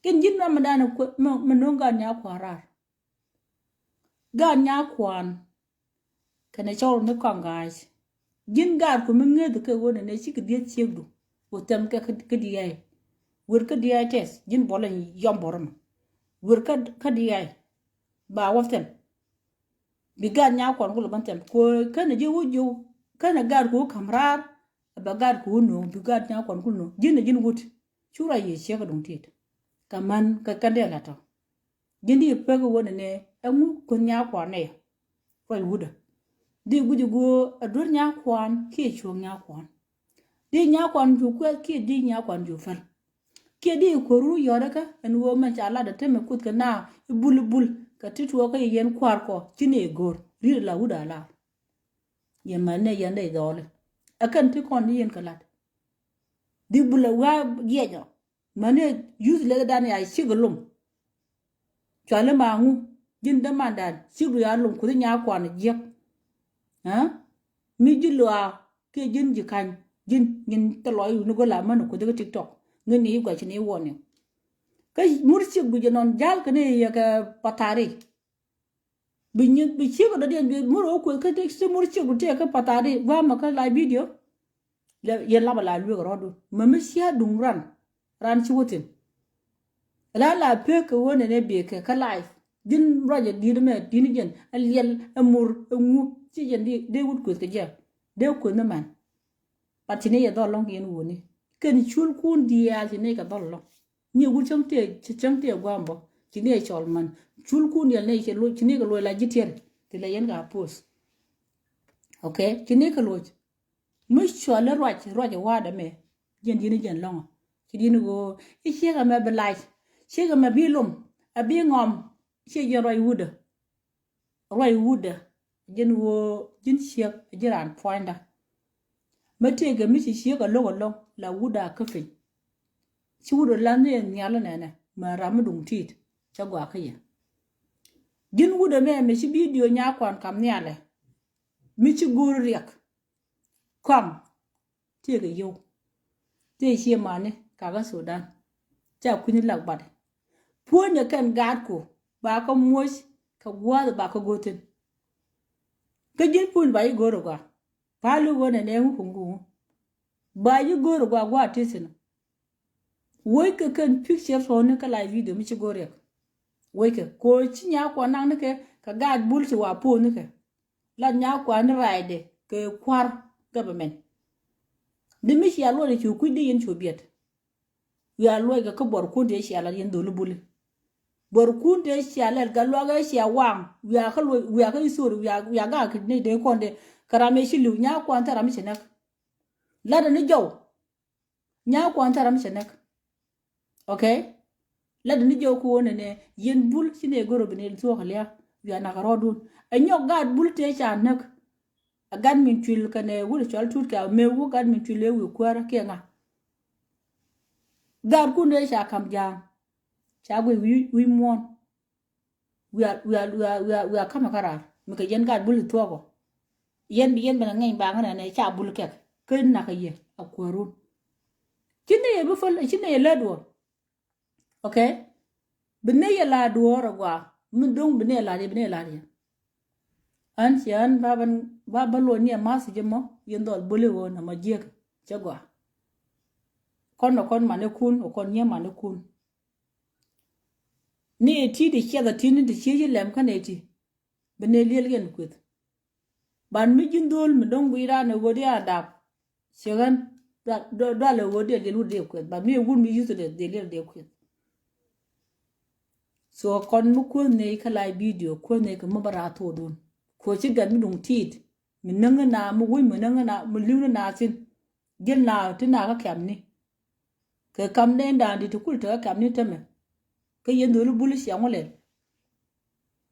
ken jin na ma da na ko ma no ga nya kwarar ga nya kwan kana chawr ne kangaj jin gar ko min nged ke wona ne ci ke die ciegdu o tem ke diay wër ka diay tes jin bolen yomboram wër ka diay ba waften bi gar nya ko ngul bantem ko kana je wuju kana gar ko kamrar ba gar ko no bi gar nya ko ngul no jin wut chura ye ciega dum tit kaman ka kandela to jin di pe ko wona ne amu ko nya ko ne ko wuda di guji go ador nya kwan ke chu nya kwan di nya kwan ju ko ke di nya kwan ju fal ke di ko ru yoda ka en wo ma cha la da teme kut ka na bul ka titu ko yen kwar ko tine gor ri la wuda la ye mane yande dole akan ti kon yen kalat di bula wa yejo mane use le dan ya sigulum chale mangu jin da mandan sigu ya lum kuri nya kwan je ha mi jilwa ke jin jikan jin nin to loy nu go la man ko de TikTok ngani gwa chini woni ka mursi bu non jal kane ya ka patari bi chigo da den bi muro ko ka de mursi bu te ka patari wa ma ka live video ye la bala lu rodo mama sia dungran ran ci wotin la pe ko wona ne be ka live din roje di me din jen al yel amur ngu ci jen de wut ko ka je de ko na man patine ye do long yen woni ken chul kun dia ci ne ka do long ni wut chang te gwambo ci ne chol man chul kun ye ne ci lo ci ne ko lo la jiter te la yen ga pos okay ci ne ko lo mucho le roje wada me jen dini jen long ci dini go i chega me belai chega me bilum abi ngom che je roy wuda jen wo jin chek jiran poinda matega mi ci chega lo la wuda kafe ci wudo lan ne nyalo nene ma ramdung tit cha gwa kaya jin wuda me ci video nya kwan kam nyale mi ci gur riek kom tege yo te shi mane kaga Sudan ta kuni lagbad punya kan gad ko ba ka mosh ka gwa ba ka goten ka jin pun ba yi goro gwa palu wona ne mu kungu ba yi goro gwa tisin woi ka kan picture so ne ka live video mi ci gore woi ka ko ci nya ko nan ne ka gad bul ci wa po ne ka la nya ko an raide ke kwar government de mi ya lo de ku de yen chobiet ya lo ga ko bor ku de shi ala yen do lubul bor ku de shi ala ga lo ga shi wang ya ka lo ya ka isuru ya ga ka ne de ko de karame shi lu nya ko antara mi chenak la de ni jow nya ko antara mi chenak okay la de ni jow ko ne yen bul shi ne goro bene so khala ya na ga rodun anyo ga bul te cha nak agan min twil kane wul chol tut ka me wu gan min twil wi kwara ke nga gar ku ne sha kam jang cha we mon we are kama karar mi ka yen gar bul to ko yen bana ngai ba ngana ne cha bul ke ken na ka ye akwarun kinde ye bu fal kinde ye ladwo okay bne ye ladwo ragwa min dong bne la an sian baba lo ni ma si jemo yendol bole wo na majek chagwa kon mane kun o kon nye mane kun ni ti de cheda tin de cheje lem kaneti bene liel gen kwet ban mi jindol mi dong buira ne godi adap segan da le godi de lu de kwet ba mi gun mi yuto de liel de kwet so kon mu kun ne kala video ko ne ko mabarato don ko ci gan mi dum tit mi nanga na mu wi mi nanga na mu liu na tin gel na tina ka kam ni ke kam ne nda di to kul to kam ni teme ke yendo lu bulu si amole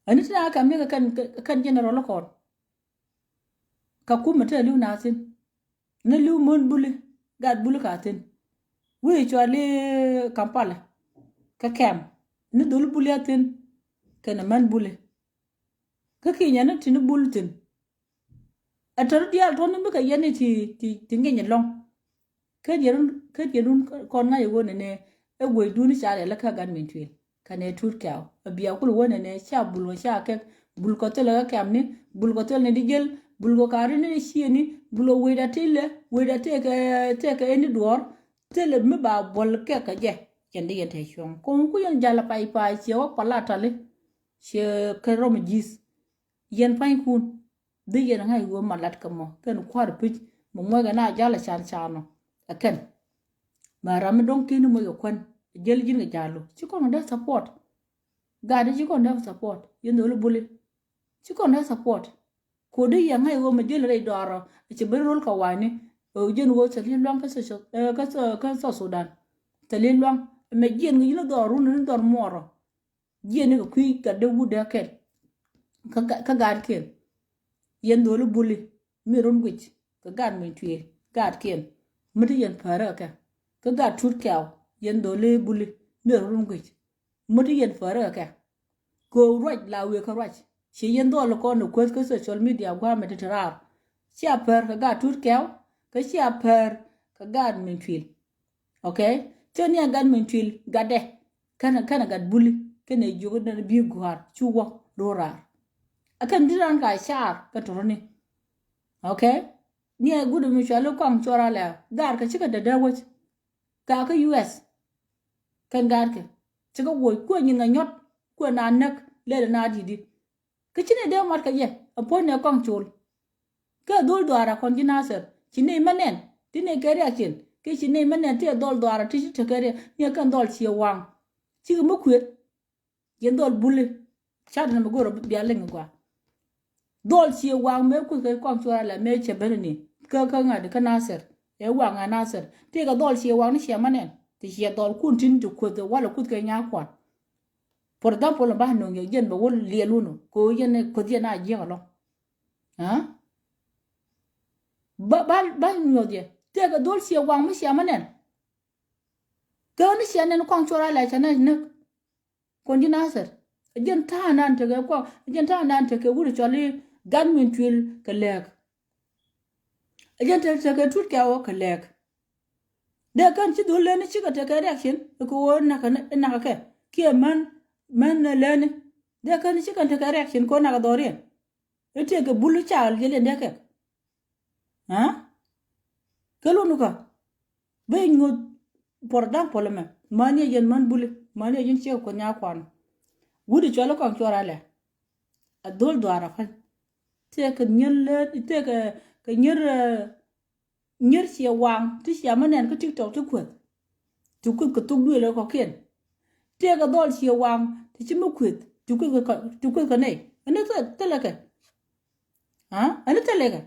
ani tina kam ni kan general ko ka ku mata liu na tin na liu mon bulu gad bulu ka tin wi cho le Kampala ka kam ni dul bulu tin kana man bulu ka kinya na tin bulletin atar dial ton mi ka yene ti ngenya long ka jerun kon nga yo ne e we duni chale la ka gan min twil kane tut kaw biya kul wona ne cha bulwa cha ke bul ko tele ka kam ni bul ko tele di gel bul ko kare ne shieni bulo we da te ka eni dor tele mi ba bol ke ka je kende yete shon ko ku yon jala pai che o pala tale che ke rom jis yen pain kun de yen ngai go malat kamo ken kwar pij mo mo ga na jala chan chano aken maram don kinu mo yo kwan jel jin ga jalo ci ko da support ga de ci ko da support yen do bule ci ko da support ko de yen ngai go ma jel re doro ci be rol ka wani o jen go sa lin long ka so Sudan ta lin long me jen ngi no doru no dor moro jen ga kui ka de wuda ken ka gar ken yen do lu buli mi ron gwich ka gad min twil gad kien mati yen fara ka gad tut kaw yen dole buli mi ron gwich mati yen fara ko roj la we ka roj shi yen dole ko no kwes ka social media gwa me trar shi aper ka gad tut kaw ka shi aper ka gad min twil okay tani gad min twil gade kana gad buli kene jogo na bi gwar chuwo rorar akan diran ka shar ka toroni okay ni gudu mi chalo kwang chora la gar ka chika da dawach ka US kan gar ke chika wo ko ni na nyot ko na nak le na didi ka chine de mar ka ye apon ne kwang chol ka dol dwara kon jinaser chine manen tine kere akin ke chine manen te dol dwara ti te kere ni kan dol chi wang chi mo kwet yen dol bulle chad na goro biya lenga kwa dol chi wang me ku ke kwang chora la me che benni ka ngad ka naser e wang a naser te ga dol chi wang ni che manen ti che dol kun tin ju ko de wala ku ke nya kwa por example ba no nge yen ba wol le luno ko yen ko dia na je lo ha ba no de te ga dol chi wang mi che manen ka ni che nen kwang chora la cha na ne kon di naser jen ta nan te ga kwa jen ta nan te ke wuri choli gan min twil ka lek jen te ke tut ka o ka lek de kan ci dole ni ci ka te ka reaction ko na ka na ka ke man le ne de kan ci kan te ka reaction ko na ka dore te ke bulu chaal gele de ke ha kelo nu ka be ngo por dan polema mani jen man bulu mani jen ci ko nya kwan wudi cholo kan chora le adol dwara fa te ka nyelle te ka nyer sia wang ti sia manen ko tiktok to kwet ko tugdu le ko ken te ka dol sia wang ti chimu kwet tu kwet ko nei ane te le ka ha ane te le ka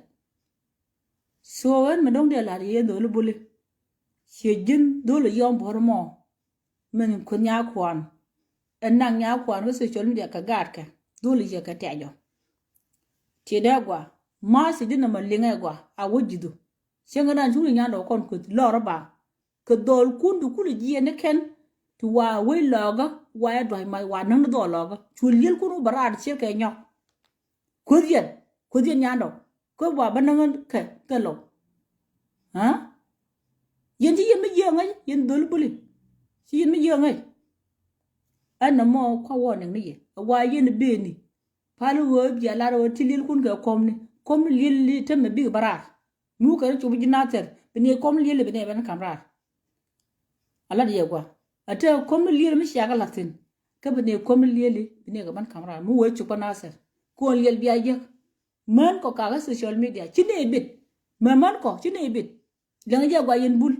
so en me dong de la ye do le buli sia jin do le yom bormo men ko nya kwan en nang nya kwan ko social media ka gad ka do le je ka tajo ti da gwa ma si dina ma linga gwa a wojidu senga nan juri nya do kon ko lor ba ko dol kundu kulu ji ne ken tu wa we loga wa do mai wa nan do loga chulil kunu barad che ke nyo ko dien nya do ko wa banan ke lo ha yen ji yen me yenga yen dol buli si yen me yenga ana mo ko won ni ye wa yen be ni palu wo ya la ro tilil kun ga kom li te me bi barad mu ka chu bi nater bini kom li bini ben kamrar ala de gwa ate kom li mi shaga latin ka bini kom li bini ga ban kamrar mu wo chu pa naser ko li bi aye man ko ka ga social media chine bit man ko chine bit ga je gwa yen bul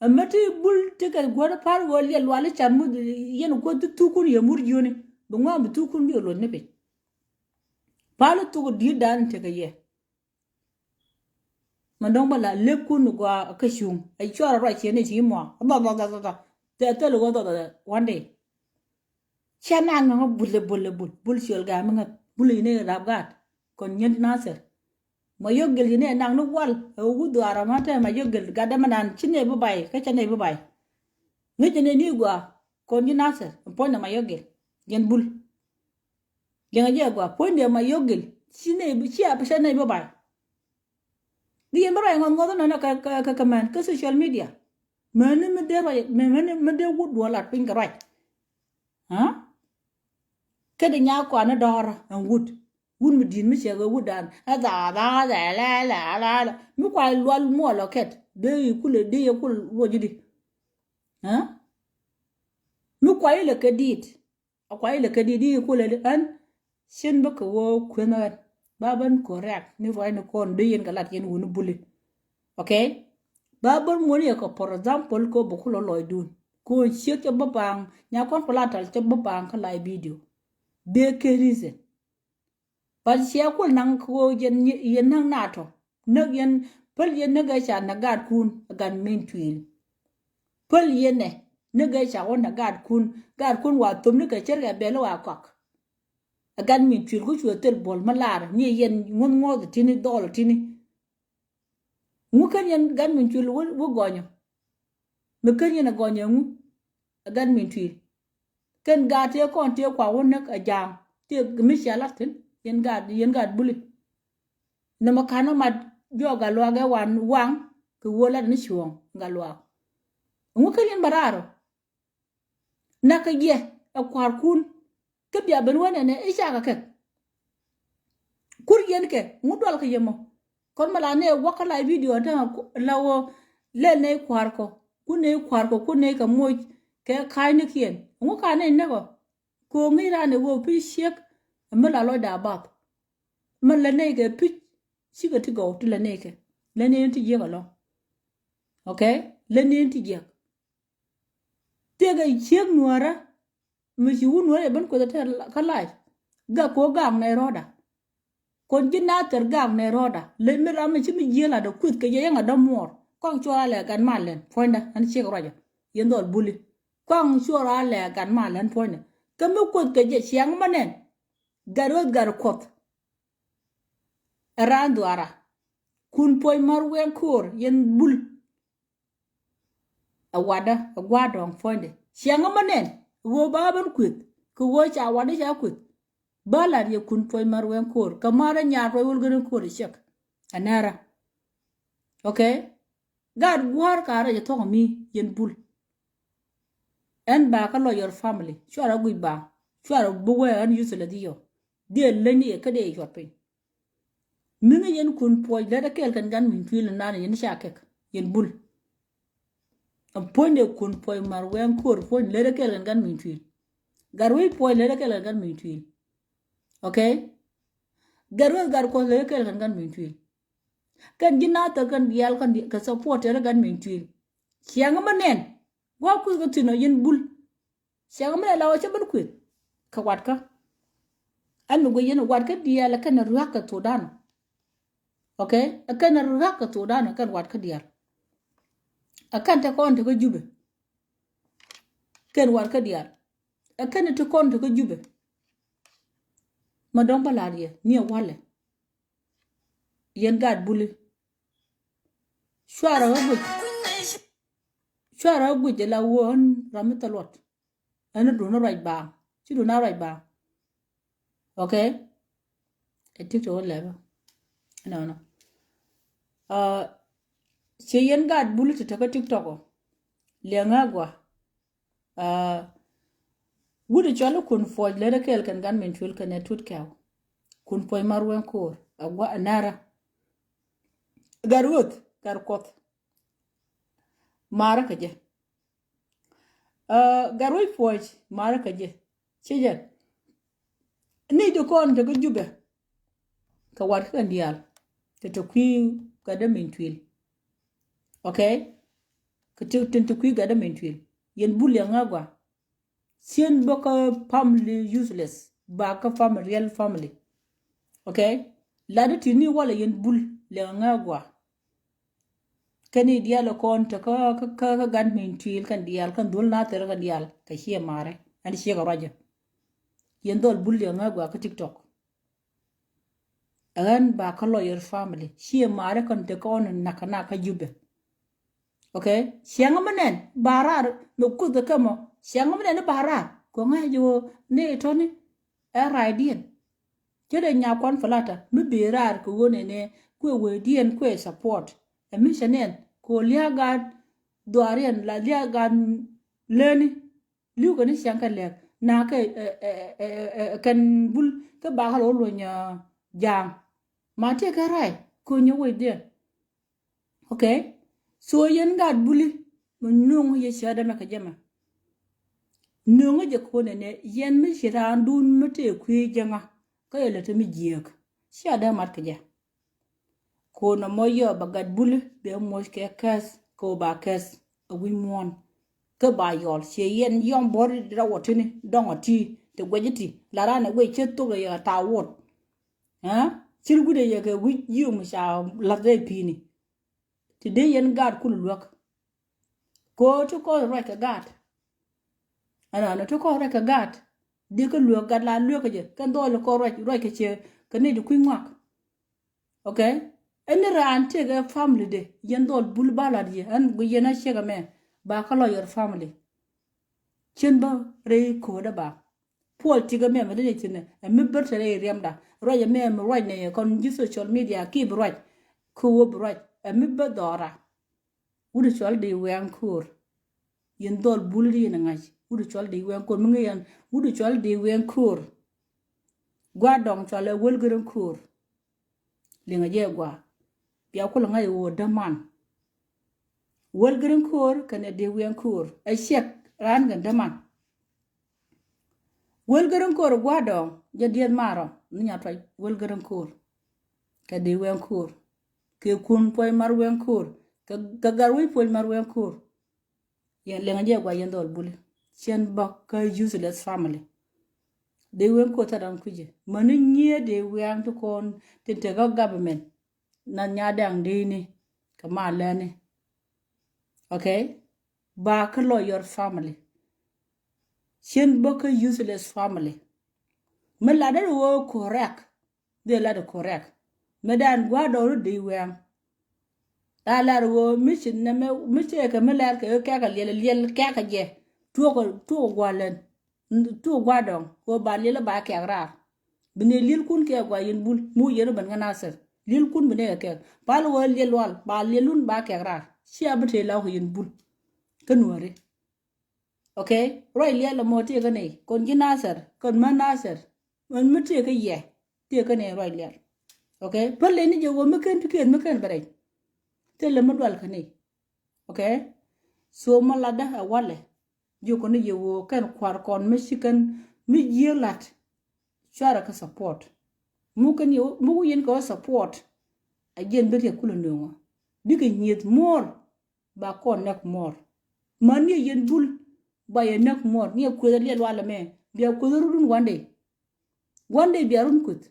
amati bul te ka gwa par wo li wala chamu yen ko tu kun ye mur joni bu ngam tu kun bi lo ne be palu tu di dan te ga ye mandong bala lekun gwa ka shum ai chora ra che ne chi mo ba te lo go do one day chana ngo bul shol ga ma bul ne ra gat kon nyen naser ma yogel ne nang no wal wu do ara ma ta ma yogel ga da manan chine bu bay ka chane bu bay ngi ne ni gwa kon ni naser po na ma yogel yen bul yenga je gwa po ne ma yogel chine bu chi a pa chane bu bay di yen bara ngon ngodo na ka man ka social media mane me de ra me de wud wala pin ka right ha ka de nya kwa na dora an wud me din me che ga wudan a da la mi kwa lwal mo lo ket de kule de kul ro jidi ha mi kwa ile ka dit akwa ile ka di kule an shin ba ka wo kwena baban correct ni roi no kon de yen galat yen wonu buli okay baban mo ne ko for example ko bukulo loy dun ko cheke babang nya kon palatal che babang ka live video be ke reason par sia ko nang ko yen nang nato na yen pel yen na ga cha na gad kun gan min twil pel yen ne na ga cha on na gad kun wa tum ni ka cher ga belo wa kok gan min twil ku chwe tel bol malar ni yen ngon ngod tini dol tini ngu kan yen gan min twil wo gonyo me kan yen gonyo ngu gan min twil ken ga te kon te kwa won a jam te mi shalatin yen gad buli na makana ma joga lo ga wan wang ku wola ni chuong ga lo ngu kan yen bararo na ka ye a kwar kun ke bia ben wona ne isha ka ke kur yen ke ngu dol ka yemo kon mala ne wakala video ta lawo le ne kwar ko ku ne ka mo ke kai ne kien ngu ka ne ko ngira ne wo pi shek mala lo da bab mala ne ke pi shi ga ti go ti le ne ke le ne ti je ga lo okay le ne ti je te ga shek nuara mi shi wun wore ban ko ta ka lai ga ko ga ne roda kon jina ter ga ne roda le mi ra mi chi mi je la da kut ke ye nga da mor kon chora le gan malen fonda an shek roja yendol buli kon chora le gan malen fonda ka mi kut ke je chiang manen garot gar kot randu ara kun poy mar wen kur yen bul agwadong fonde chiang manen wo baban kut ko wo cha wadi cha kut balar ye kun poy mar wen kur kamara nya ro wul gën kur shek anara okay gad war kara je to mi yen bul en ba ka lo your family chara gui ba chara buwe an yusula diyo de leni e kade e jotpe minga yen kun poy da kel kan gan min twil na yen sha kek yen bul am ponde kun poy mar wen kur pon le da kel kan gan min twil garwi poy le da kel kan gan min twil okay garwi gar ko le kel kan gan min twil kan gina ta kan dial kan ka support le gan min twil chiang manen wa ku ko tino yen bul chiang manen lawa cha ban kwet ka wat ka an go yen wat ka dial kan ruwa ka to dan okay akan ruwa ka to dan kan wat ka dial akan ta kon to ko jube kan wat ka dial akan to kon to ko jube ma don balarie ni wale yen gad buli shwara gu je la won ramita lot ana do no right ba ci do na right ba okay e tik to level no che yen gad buli to ka tiktok le ngagwa wudu chalo kun foj le kel kan gan min chul kan tut kaw kun poy marwen kor agwa anara garut gar kot mara kaje garoy foj mara kaje cheje ni do kon to jube ka wat kan dial to kwi ka da min twil okay ka to kwi ga da min twil yen bul ya ngagwa sien boka family useless ba ka family real family okay ladu tini wala yen bul le ngagwa kani dial kon to ka gan min twil kan dial kan dul na ter kan dial ka hiya mare ani hiya ga raja yen dol bul le ngagwa ka tiktok agan ba ka lawyer family hiya mare kan te kon nakana ka jube okay siang manen barar no ku de kamo siang manen barar ko ngajo ne toni era dien jede nya kon falata mi berar ko woni ne ko we dien ko support e missionen ko liaga doaren la liaga leni liu ko ni siang ka le na ka kan bul ka ba halo lo nya jam ma te ka rai ko nyo we dien okay so yen gad buli nung ye shada maka jama nung je ko ne yen mi shira ndun mate kwe janga ka yele to mi jiek shada mat ka ja ko na moyo bagad buli be mo ke kas ko ba kas wi mon ka ba yol she yen yom bor da wotini dongoti te gwejiti la rana we che to ya ta wot ha chirgude ye ke wi yum sha la de pini today yen gad kulu lwak ko to ko reka gad ana to ko reka gad đi cái lừa gạt là lừa cái gì cái đôi là co rồi cái chơi cái này được quy ngoạc ok anh ra anh chơi cái family de yên đôi bul bala đi anh bây giờ nó chơi cái mẹ ba cái lo your family chân ba re ko da ba Paul tiga me ma dene tine me berta re riamda roya me right ne kon ji social media keep right ko right me be dora wudu chol de wen kur yin dol bulri na ngai wudu chol de wen kur mungi yan wudu chol de wen kur gwa dong chol e wulgurin kur linga je gwa biya kula ngai wo daman wulgurin kur kana de wen kur ai shek ran gan daman Welgaren kor gwadong jadian maro ninya toy welgaren kor ka de wen kor ke kun poy mar wen kor ka garwi poy mar wen kor yen lenga je gwa yendol buli chen bak ka useless family de wen ko tadam kuje mani nye de wen to kon tinte ga government na nya dang de ni ka ma lene okay ba ka lo your family chen baka useless family me la da wo correct de la da correct me dan gwa do de wen da la wo mission na me che ka me la ka lel ka je to gwa len to gwa dong ko ba le ba ka ra bine lil kun ke gwa yin bul mu yero ban ngana ser lil kun bine ke pal wo lel wal ba lelun ba ka ra shi abte la ko yin bul kanware okay rồi lia là một cái này còn cái nasser còn mà nasser mình mất cái gì cái này rồi lia okay bây giờ này giờ mình cần vậy thế là mất vào cái này okay so mà là đã wale giờ còn này giờ cần khoar còn Michigan mi yelat chara ka support mu kan yo mu yen ko support again be ya kulo ndongo diga nyet more ba kon nek more man yen bul ba ye nak mor ni ko le wala me biya ko rudun wande biya run kut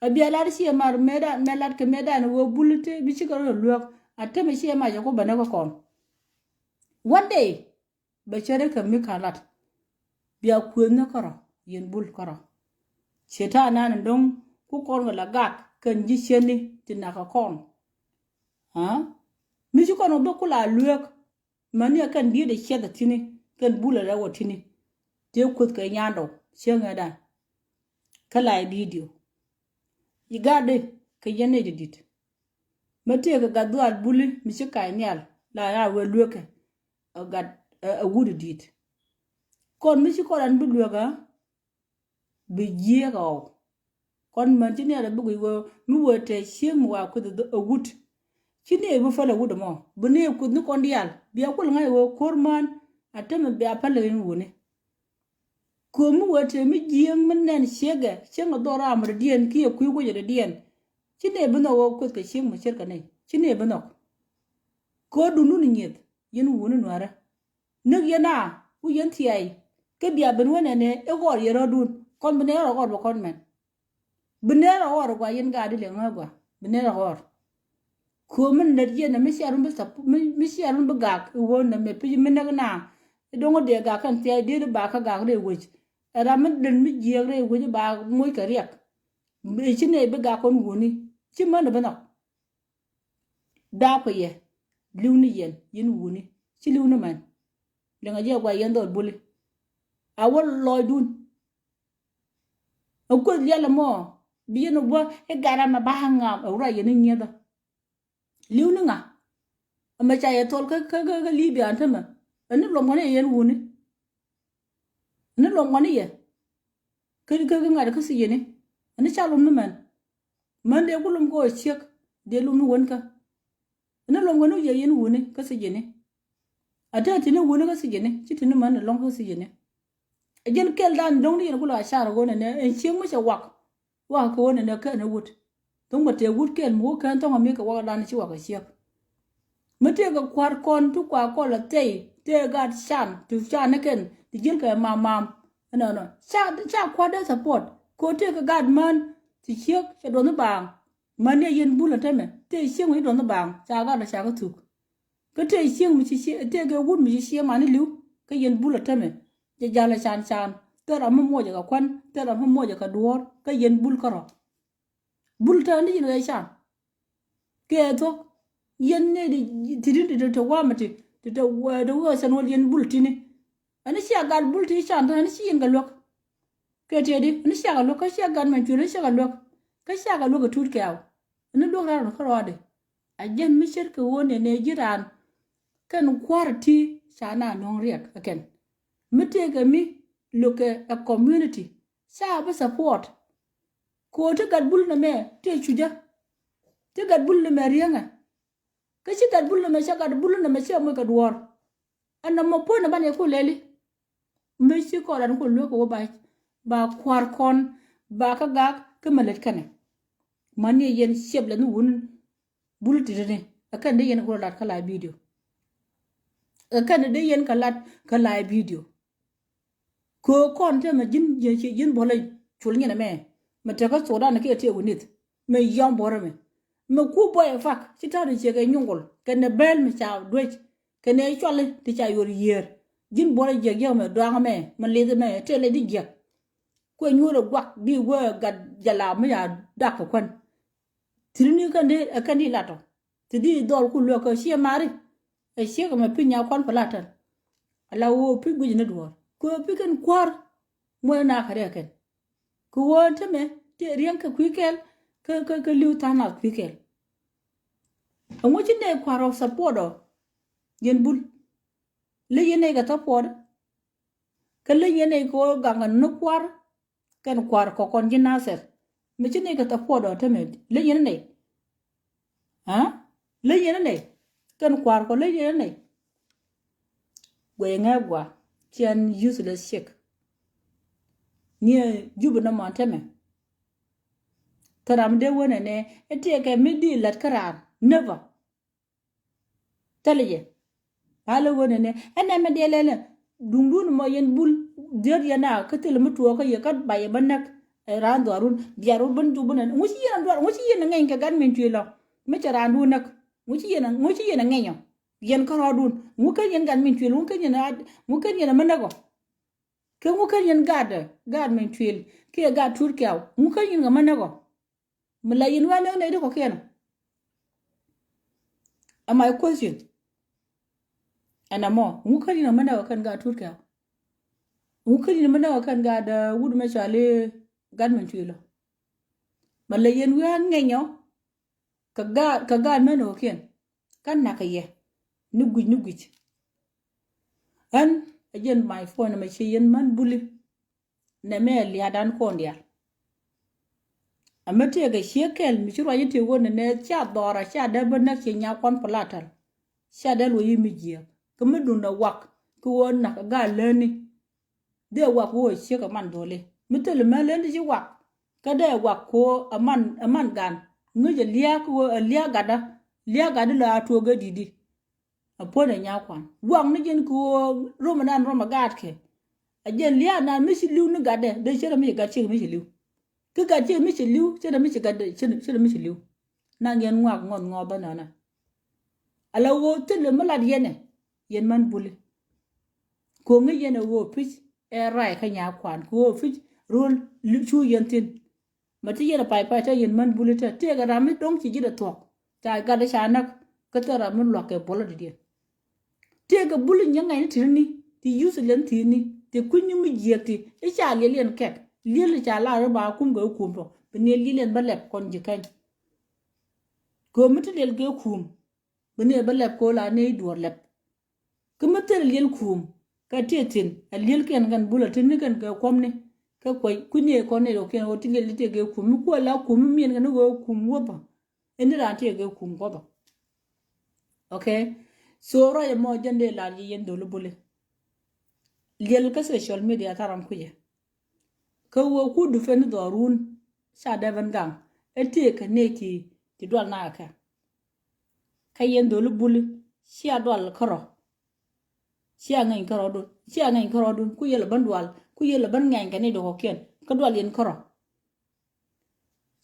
abiya la ci mar meda melat ke meda no wo bulute bi ci ko luok ateme ci ma ko bana ko kon wande ba chere ka mi kalat biya ko na kara yen bul kara cheta nan ndong ku kon la gak kan ji cheni tinaka kon ha mi ci ko no be ko la luok mani kan bi de cheda tini kan bula da wotini te kut ka nyando chenga da kala video igade ka yene didit mate ka gadu al buli mi ci kay nyal la ya we luke gad a wudu dit kon mi ci ko dan bu luka bi jiega kon man ti ne da bu go mi wote chem wa ku da a wud ci ne bu fala wudu mo bu ne ku ni kon dial biya kul ngai wo korman ateme be apale woni ko mu wote mi jieng men nen shege chenga dora amr dien ki ku go jere dien chine bino wo ko ke ching mu cherka nei chine bino ko dunu ni nyet yen woni nwara nek yana u yen tiai ke bia ben wona ne e gor yero dun kon bene ro gor bo kon men bene ro gor gwa yen ga de le ngwa bene ro gor ko men ne yen na mi sharun be sap mi sharun be gak wona me pi men na dongo de ga kan tiai de ba ka ga de wuj era men den mi jiere wuj ba moy ka riek be chine be ga kon woni chi man be no da ko ye liwni yen woni chi liwni man le nga je gwa yen do buli awol loydun o ko yalla mo bi no bo e gara ma ba hanga o ra yen nyeda liwni nga ama cha ye tol ka libya antama ani lo ngone yen woni ani lo ngone ye ka ngada ka siyene ani cha lum man de kulum ko chek de lum won ka ani lo ngone ye yen woni ka siyene ata tini woni ka siyene chitini man lo ka siyene ajen kel dan dong ni ko la shar go ne en cheng mo cha wa ko ne ka na wut dong ba te wut kel mo kan to mi ka wa dan chi wa ka chek mate ga kwar kon tu kwa ko la te gat shan tu shan ken ti jil ka mam no cha kwa da support ko te ga gad man ti chek cha do no bang man ne yen bula te me te cheng wi do no bang cha ga da cha ga tu ko te cheng mi chi te ga wut mi chi ma ni lu ka yen bula te me ja la chan tera mo moja ka kwan tera mo moja ka duor ka yen bul karo bul ta ni ni sha ke to yen ne di tidin to wa mate to wa do wa san wal yen bul tini ani sha gal bul ti sha ta ani yen ga lok ke te di ani sha ga lok ka sha gal man tu ni sha ga lok ka sha ga lok ka tut ke aw ani lok ra no karo de a jen mi sher ke wone ne jiran kan kwarti sana non riak again mitega mi look a community sa ba support ko te gad bul na me te chuja te gad bul na me rianga ka ci gad bul na me sha gad bul na me sha mo ka duor anna mo po na bane ko leli me ci ko ran ko lo ko ba kwar kon ba ka gak ka malet kane man ye yen shebla nu wun bul ti ne akan de yen ko lat kala video akan de yen kala video ko kon te ma jin bola chul ngena me ma te ka soda na ke te unit me yom bora me ku boy fak ci tare ci ga nyungol ken bel mi cha dwech ken e chole ti cha yor yer jin bola je ge me do nga me ma le me te le di je ko nyuro gwak di wo gad jala me ya dak kon trini kan di lato ti di dol ku lo ko shi mari e shi ga me pinya kon palatan ala wo pi guji na duor ko piken kwar mo na kare ken ko wonte me te rian ka kwikel ka liu ta na kwikel anwo ci ne kwaro support yen bul le yene ga support ka le yene ko ganga no kwar kan kwar ko kon jina ser me ci ne ga support te me le yene ne ha le yene ne kan kwar ko le yene ne gwe ngagwa tian useless shek ni jubu na monteme taram de wona ne ete ke midi lat karam never taliye hala wona ne ene me de lele dundun mo yen bul der yana katel mutu ko ye kat baye banak rando arun biaru ban jubu na musi yana dor musi yana ngai ka gan min tuilo me tarandu nak musi yana ngai yen ko rodun mu kan yen gan min tuilo mu kan yana manago ke mu kan yen gad min tuil ke gad turkiaw mu kan yen manago mulayin wani ne de ko kena am I question anamo mu kan yen manago kan gad turkiaw mu kan yen manago kan gad wudu me chale gad min tuilo mulayin wa ngenyo ka gad meno ken kan nakaye nuguj an again my phone ma ci yen man buli ne me li adan ko ndia amete ga shekel mi ci roye te wona ne cha dora cha da bana ci nya kon platal cha da lo yimi jiya kuma dun na wak ko wona ga leni de wak wo ci ka man dole mitel ma len ci wak ka de wak ko aman gan nguje liya ko liya gada la to ga didi apone nya kwan wang ni gen ko roma gad ke ajen liya na mi ci liu ni gade de chere mi ga ci mi ci liu ke ga ci mi ci liu chere mi ci gade chere mi ci liu na ngen ngwa ngon ngo banana ala wo tele malad yen man buli ko ngi yene wo pich e rai ka nya kwan ko pich rol lu chu yen tin mati yene pai ta yen man buli te ga rami dong ci jida tok ta ga da shanak ka tara mun lo ke bolo di te ga buli nyanga ni tirni ti yusu len tini te kunyu mi jekti e cha len kek lele cha la ba kum ga kum to bene lilen ba lep kon jikan ko miti lel ga kum bene ba lep ko la ne dur lep ko miti lel kum ka tetin a lel ken gan bulatin ni kan ga komne ka koy kunye ko ne do ken o ti lel te ga kum ko la kum mien ga no kum wo ba eni ran te ga kum ko ba okay so ro ye mo jande la yen do lu bule lel ka social media taram kuje ka wo ku du fen do run sha da ban gang ete ka ne ti dol na ka yen do lu bule sia dol karo sia ngai karo do ku yel ban dwal ku yel ban ngai ka ne do ken ka dwal yen karo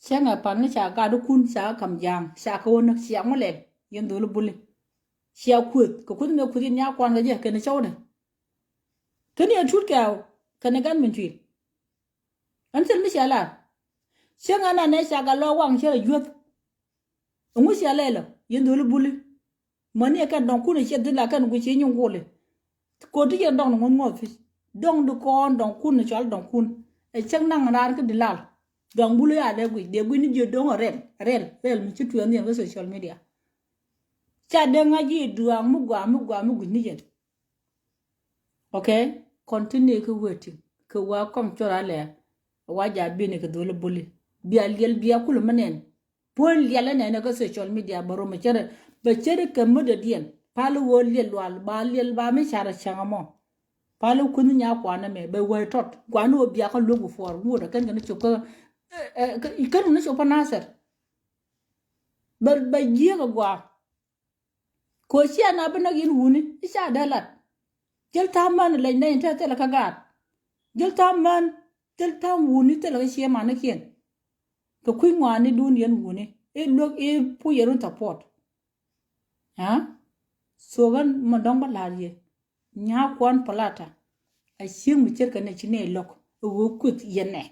sia nga pan ni cha ga do kun sa kam jang sa ka won sia mo le yen do lu bule sia kut ko me kut nya kwan ga je ken chawde kani a tut kaw kan gan min twil an tel mi shala shenga na ne shaga lo wang shere yot ngu shala lo yendol buli mani kan don kun che de la kan gu che nyung gole ko ti yen don ngon ngot fi dong du kon don kun chal don kun e chang nang rar ke dilal don bulu ya de gu ni je don rel mi chitu yan yan social media cha de ngaji duang mu gwa mu gu ni yen okay continue ke waiting ke wa kom chora le wa ja bi ne ke dole buli biya kulu manen pon liala ne ko social media baro ma chere ba chere ke mo de dien palu wo liel wal ba liel ba me chara changamo palu kun nya kwana me be wai tot kwanu biya ko logu for mu da kan chuko kan ne chupa naser ba giya ga gwa ko shi ana bana yin wuni isha dalat jel taman le ne ta la kagat jel tam wuni te la shi ma na kien to kui ngwani duniyan wuni e lok e pu yerun support ha sogan ma dong ba larie nya kwan palata a shing mi cher kan chine lok wo kut yene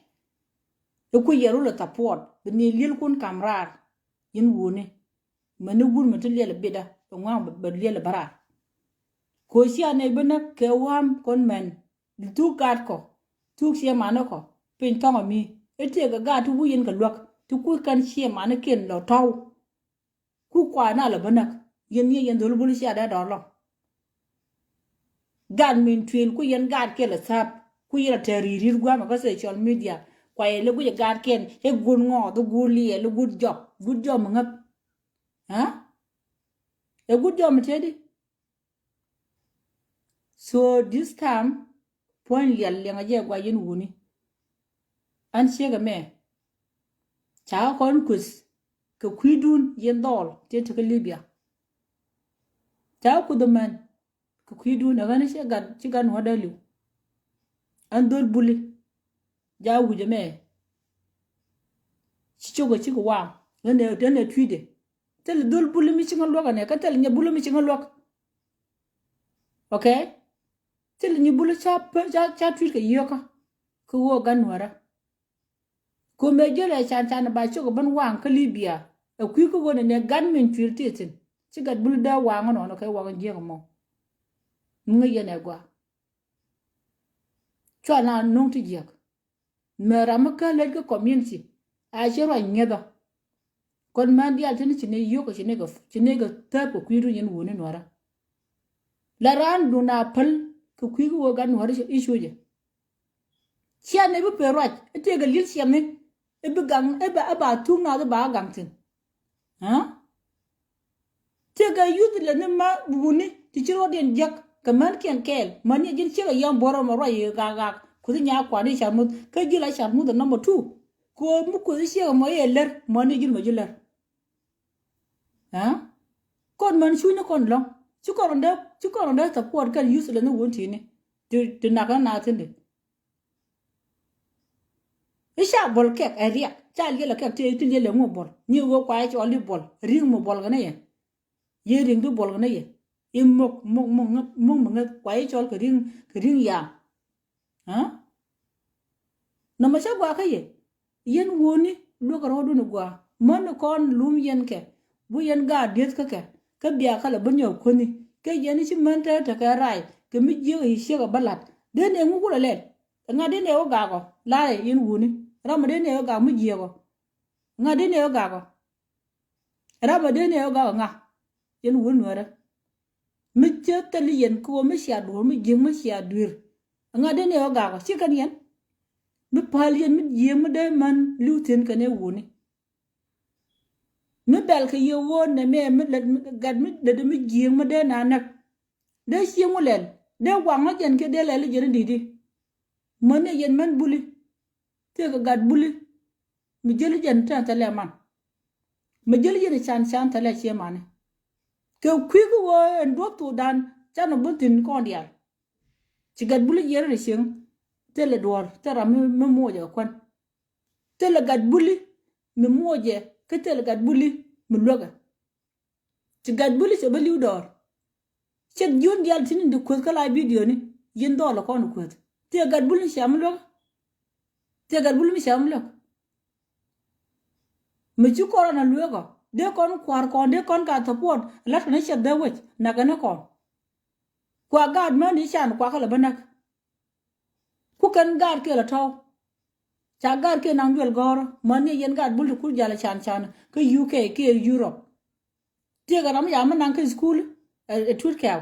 e ku yeru la support ni lil kun kamrar yin wuni manu gun ma tel le beda ngwa ba le bara ko shi ane bana ke wam kon men tu kat ko tu shi ma na ko pin tong mi ete ga tu yin ka lok tu ku kan shi ma na ken lo taw ku kwa na la bana yen dol bul shi ada do lo gan min twil ku yen gad ke la sap ku yira teriri gwa ma ko social media kwa ele ku ye gad ken e gun ngo do guli ele good job ngap ha e good job mtedi so this time point lial lenga je gwa yin wuni an shega me cha kon kus ke kuidun yen dol te to Libya cha ku do man ke kuidun ga ne shega ci gan wadalu an dol buli ja wuje me ci chogo ci ko wa ne twide tel dol buli mi ci ngal loga ne ka tel nya buli mi ci ngal lok okay tel ni bulu cha twil ke yoka ko wo gan wara ko me jele chan ba cho ban wang ka Libya e ku ko wona ne gan min twil titin ci gad bulu da wang no kay wang je mo nga yene gwa cho na non ti jek me ram ka le ko community a jero nyeda kon man dia tin ci ne yoko ci ne ga ta ko ku ru yen wona nora la ran du na pal ko ku go gan wara ishoje cia ne bu perwat ete ga lil cia ne e bu gang e ba tu na ba gang tin ha te ga yud le ne ma wuni ti ciro den jak ka man ken kel man ye jin ci ga yam boro ma roye ga ku nya kwa ni sharmu ka jila sharmu da number 2 ko mu ko ci ga mo ye ler man ye jin ma jilar ha kon man shu ne kon long ci ko ronda ta por kan yus le ne wonti ne de na kan na tin de isha bol kek area cha le la kek te le mo bol ni wo kwa ci oli bol ring mo bol gane ye ring du bol gane ye im mok kwa ci ol ka ring ya ha na ma cha gwa ka ye yen woni do ka rodu no gwa man kon lum yen ke bu yen ga det ka biya kala banyo koni ke yen ci man ta ka rai ke mi je hi she ga balat de ne ngu kula le nga de ne o ga ko la yen woni rama de ne o ga mu je ko nga de ne o ga ko rama de ne o ga nga yen woni wara mi che tali yen ko mi sha do mi je mi sha dur nga de ne o ga ko ci kan yen mi pal yen mi je mi de man lutin ka ne woni mi bel ke ye won ne me gad mi de mi je mi de na nak de shi mu len de wang a jen ke de le jen didi man yen man buli te ga gad buli mi jeli jen ta le man mi jeli jen chan ta le che man ke ku ko wo ndo to dan chan no buntin ko dia ci gad buli yer ne sing te le dor te ra mi mo je kwan te le gad buli mi mo je ke te le gad buli mi loga ci gad buli se bali dor chet jon dial tin de ko kala video ni yin do la kon ko Tia gad bul shamlo. Tia gad bul mi shamlo. Me chu korona luego. De kon kwar kon de kon ka support. Lat na shed the witch. Nagana kon. Kwa gad man ni shan kwa kala banak. Ku kan gad ke la taw. Cha gad ke nang duel goro. Man ni yen gad bul ku jala chan. Ke UK ke Europe. Tia garam ya man nang ke school. Tut kaw.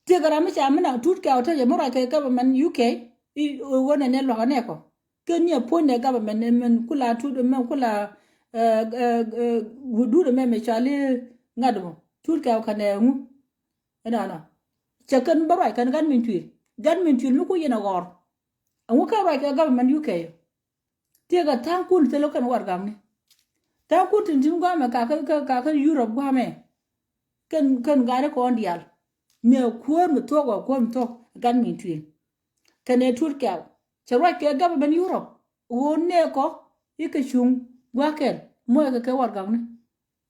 Tia garam ya man nang tut kaw ta ya mora ke government UK. I wona ne lo ne ko. Ke ni po ne government men kula tut men kula wudu me chali ngado. Tut kaw kan ngu. Ana. Chakan barai kan gan min tuil mu ko yena gor an ka rai ka government UK te ga tan kun te lokan war gamni tan kun tin jim gwa me ka Europe gwa me kan ga ko ondial me ko mu to ko mu to gan min tuil kan e tur ka che rai ka government Europe o ne ko ike chung gwa ken mo ka war gamni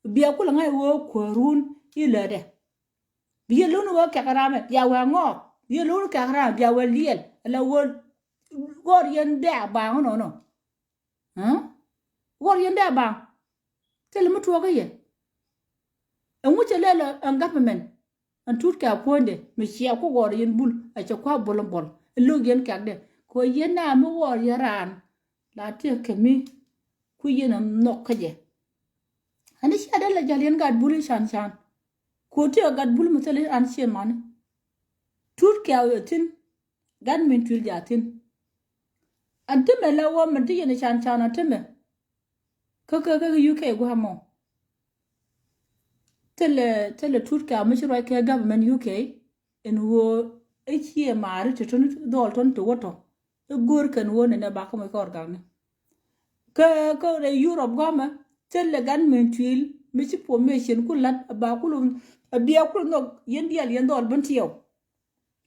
biya kula ngai wo ko run ilade biye lunu wa kakarame ya wa ngo biye lunu kakara biya wa liel la wo gor yende ba no gor yende ba tel mutu ga ye en wuce lele an government an tutka ponde me ciya ko gor yen bul a ce kwa bol lu gen kakde ko yena mu gor yaran la te kemi ku yena nokje ani shi adala jalen gad bul shan ko te gad bul mutale an shi man tutka tin gad min tul jatin anteme la wo man te yena shan anteme ka UK go mo tele tutka mishro ke government UK en wo echie mari to dol ton to woto gor kan wona ne ba ko mo organ ko re Europe goma tele gan men tuil mi ci formation kulat ba kulum biya kul no yendial yendol bantiyo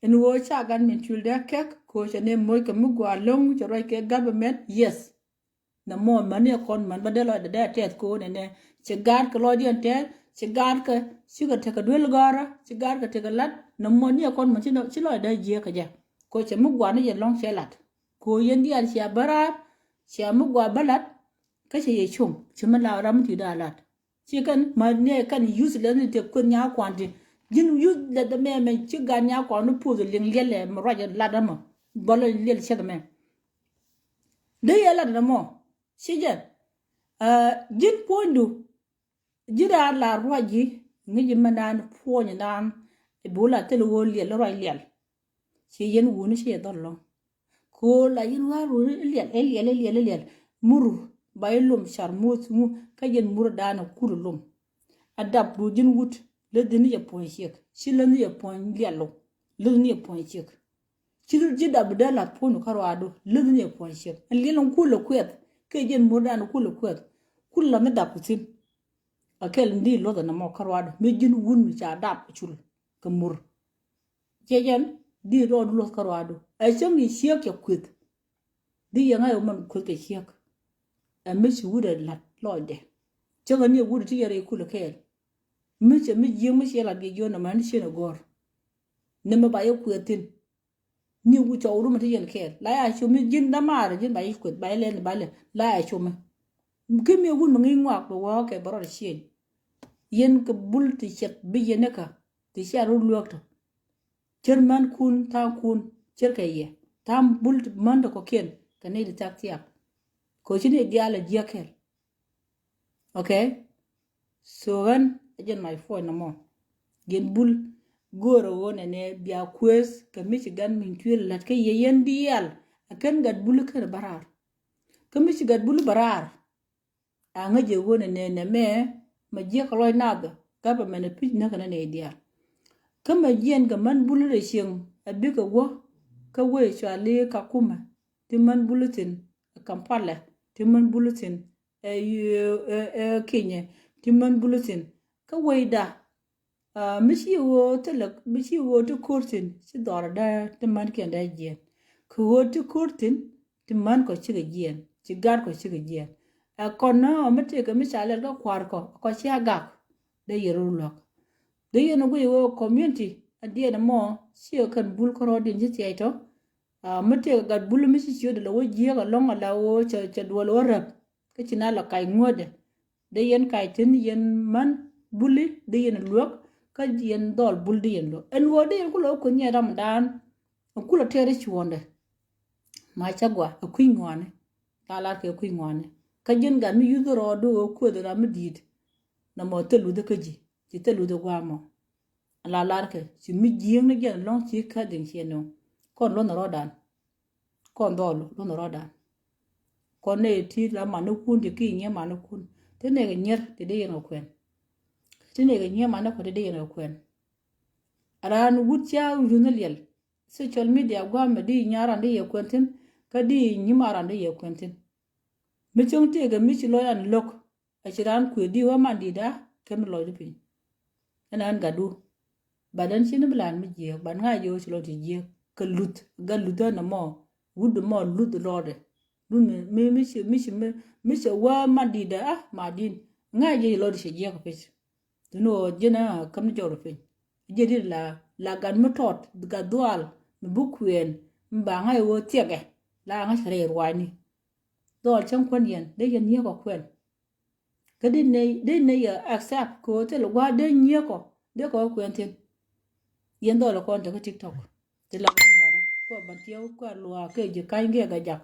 en wo cha gan men tuil da kek ko ne moy ko mu gwa long to ke government yes na mo man ne kon man badelo da tet ko ne ci gar ko lodien te ci gar ka sugar te ka dwel gara ci gar ka te ka lat na mo ni kon ma ci lo da je ka ja ko ci mu gwa ne ye long chelat ko yendi al ci barat ci mu gwa balat ka ci ye chum ci ma la ram ti da lat ci kan ma ne kan use le ne te ko nya kwandi jin use le da me ci ga nya ko no pu de ling le ma ro ja la da mo bolo le ci da me de ye la da mo ci je jin pondu jira la roji ngi manan fonya nan e bola tele wo liel roi liel ci yen woni ci dollo ko la yin waru liel muru baylum charmot mu ka yen muru dana kurulum adab do jin wut le dini ya pon chek ci le ni ya pon lielo le ni ya pon chek ci ji dab da la ponu karwado le ni ya pon chek lielon kulo kwet ka yen muru dana kulo kwet kulla me da kutin akel ndi lo da na mo karwado me jin wun mi cha dab chul kamur jejen di ro lo karwado ay sem ni siek ya kwet di yanga yo man kwet ke siek a me chi wuda lat lode jenga ni wuda ti yare kul kel me che me je me che la ge yo na man che na gor ne me ba yo kwetin ni wu cho ru me ti yen kel la ya chu me jin da mar jin ba yi kwet ba le la ya chu me ke me wun ngi ngwa ko wa ke baro chen yen ka bul ti chet bi yene ka ti sharu luokto German kun ta kun cerkaye tam bul man ko ken kane di taktiak ko chine diala jiakel okay so when again my phone no more gen bul goro wona ne bia quest ka Michigan min tuel lat ke yen dial akan gad bul ke barar ka Michigan bul barar anga je wona ne me ma je ko loy naga ka ba mena pij na kana ne dial kama jen ga man bulu da shin abika wo ka we chale ka kuma ti man bulletin Kampala ti man bulletin Kenya ti man bulletin ka we da mishi wo to kurtin si dora da ti man ken da jen ko wo to kurtin ti man ko chi ga jen ti gar ko chi ga jen kono amete ka misale ga kwar ko chi aga da yero lok de yeno go yo community adie na mo sio kan bul ko rodin ji tiaito mate ga bulu mi ci de lo ji ga long la o cha do lo rap ka ci na la kai ngode de yen kai tin yen man buli de yen luok ka yen dol bul de yen lo en wo de yen ku lo ko nya ramadan ku lo tere ci wonde ma cha gwa ku ngwane ta la ke ku ngwane ka jen ga mi yudo ro do ko de ra mi dit na mo te lu de ka ji ci te lu de gwa mo la la ke ci mi jing ne gen long ci ka den ci no kon lo na rodan kon dolo lo na rodan kon ne ti la manu kun de ki nye manu kun te ne ga nyer te de yen okwen te ne ga nye manu ko te de yen okwen aran wutya junal yel social media gwa me di nyara de ye kwentin ka di nyimara de ye kwentin mi chung te ga mi ci lo yan lok a ciran ku di wa man di da kem lo di pin anan gadu badan ci ne blan mi je ban nga yo ci lo ti je ka lut ga luda na mo wud mo lut lode dun mi ci wa man di da ma din nga je lo di je ka pes no jena kam ni joro pin je di la gan mo tot ga dual mi bukwen mba nga yo tiege la nga sare rwani dol chen kwen yen de yen ye ko kwen ka de ne ya accept ko te lo wa de nye ko de ko kwen tin yen dol ko on TikTok te la wara ko ban tiyo ko lo ke je kan ge ga jak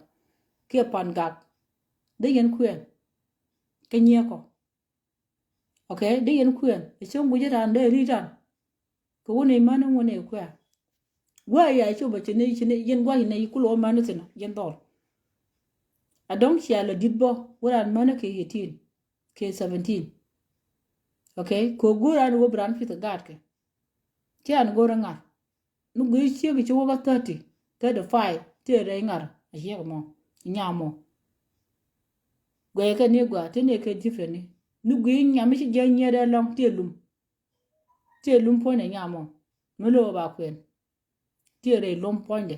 ke pan gak de yen kwen ke nye ko okay de yen kwen e chen bu je ran de ri ran ko woni man woni kwa wa ya chu ba chene yen gwa ne ku lo man tin yen dol adong chia le ditbo wuran mana ke 18 ke 17 okay ko guran wo bran fit gad ke tian gorangar nu gui chia ke chu ga 30 35 te re ngar a ye mo nyamo gwe ke ni gwa te ne ke different ni nu gui nyam chi je nye de long te lum po ne nyamo no lo ba kwen te re lum po de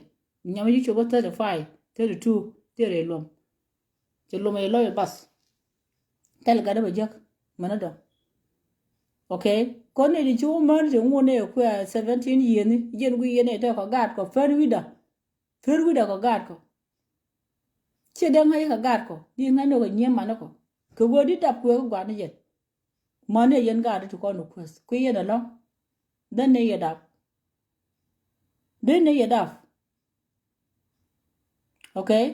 nyam chi chu ga 35 32 te re lum te lum e lo bas tel ga da bajak mana do okay ko ne di chu man je ngone ko 17 year ni yen gu yen e to ko gad ko ferwida ko gad ko che den hay ka gad ko di ngano ko nyema na ko go di tap ko gwa ni yen mane yen gad to ko no kwes ko yen lo den ne yedap okay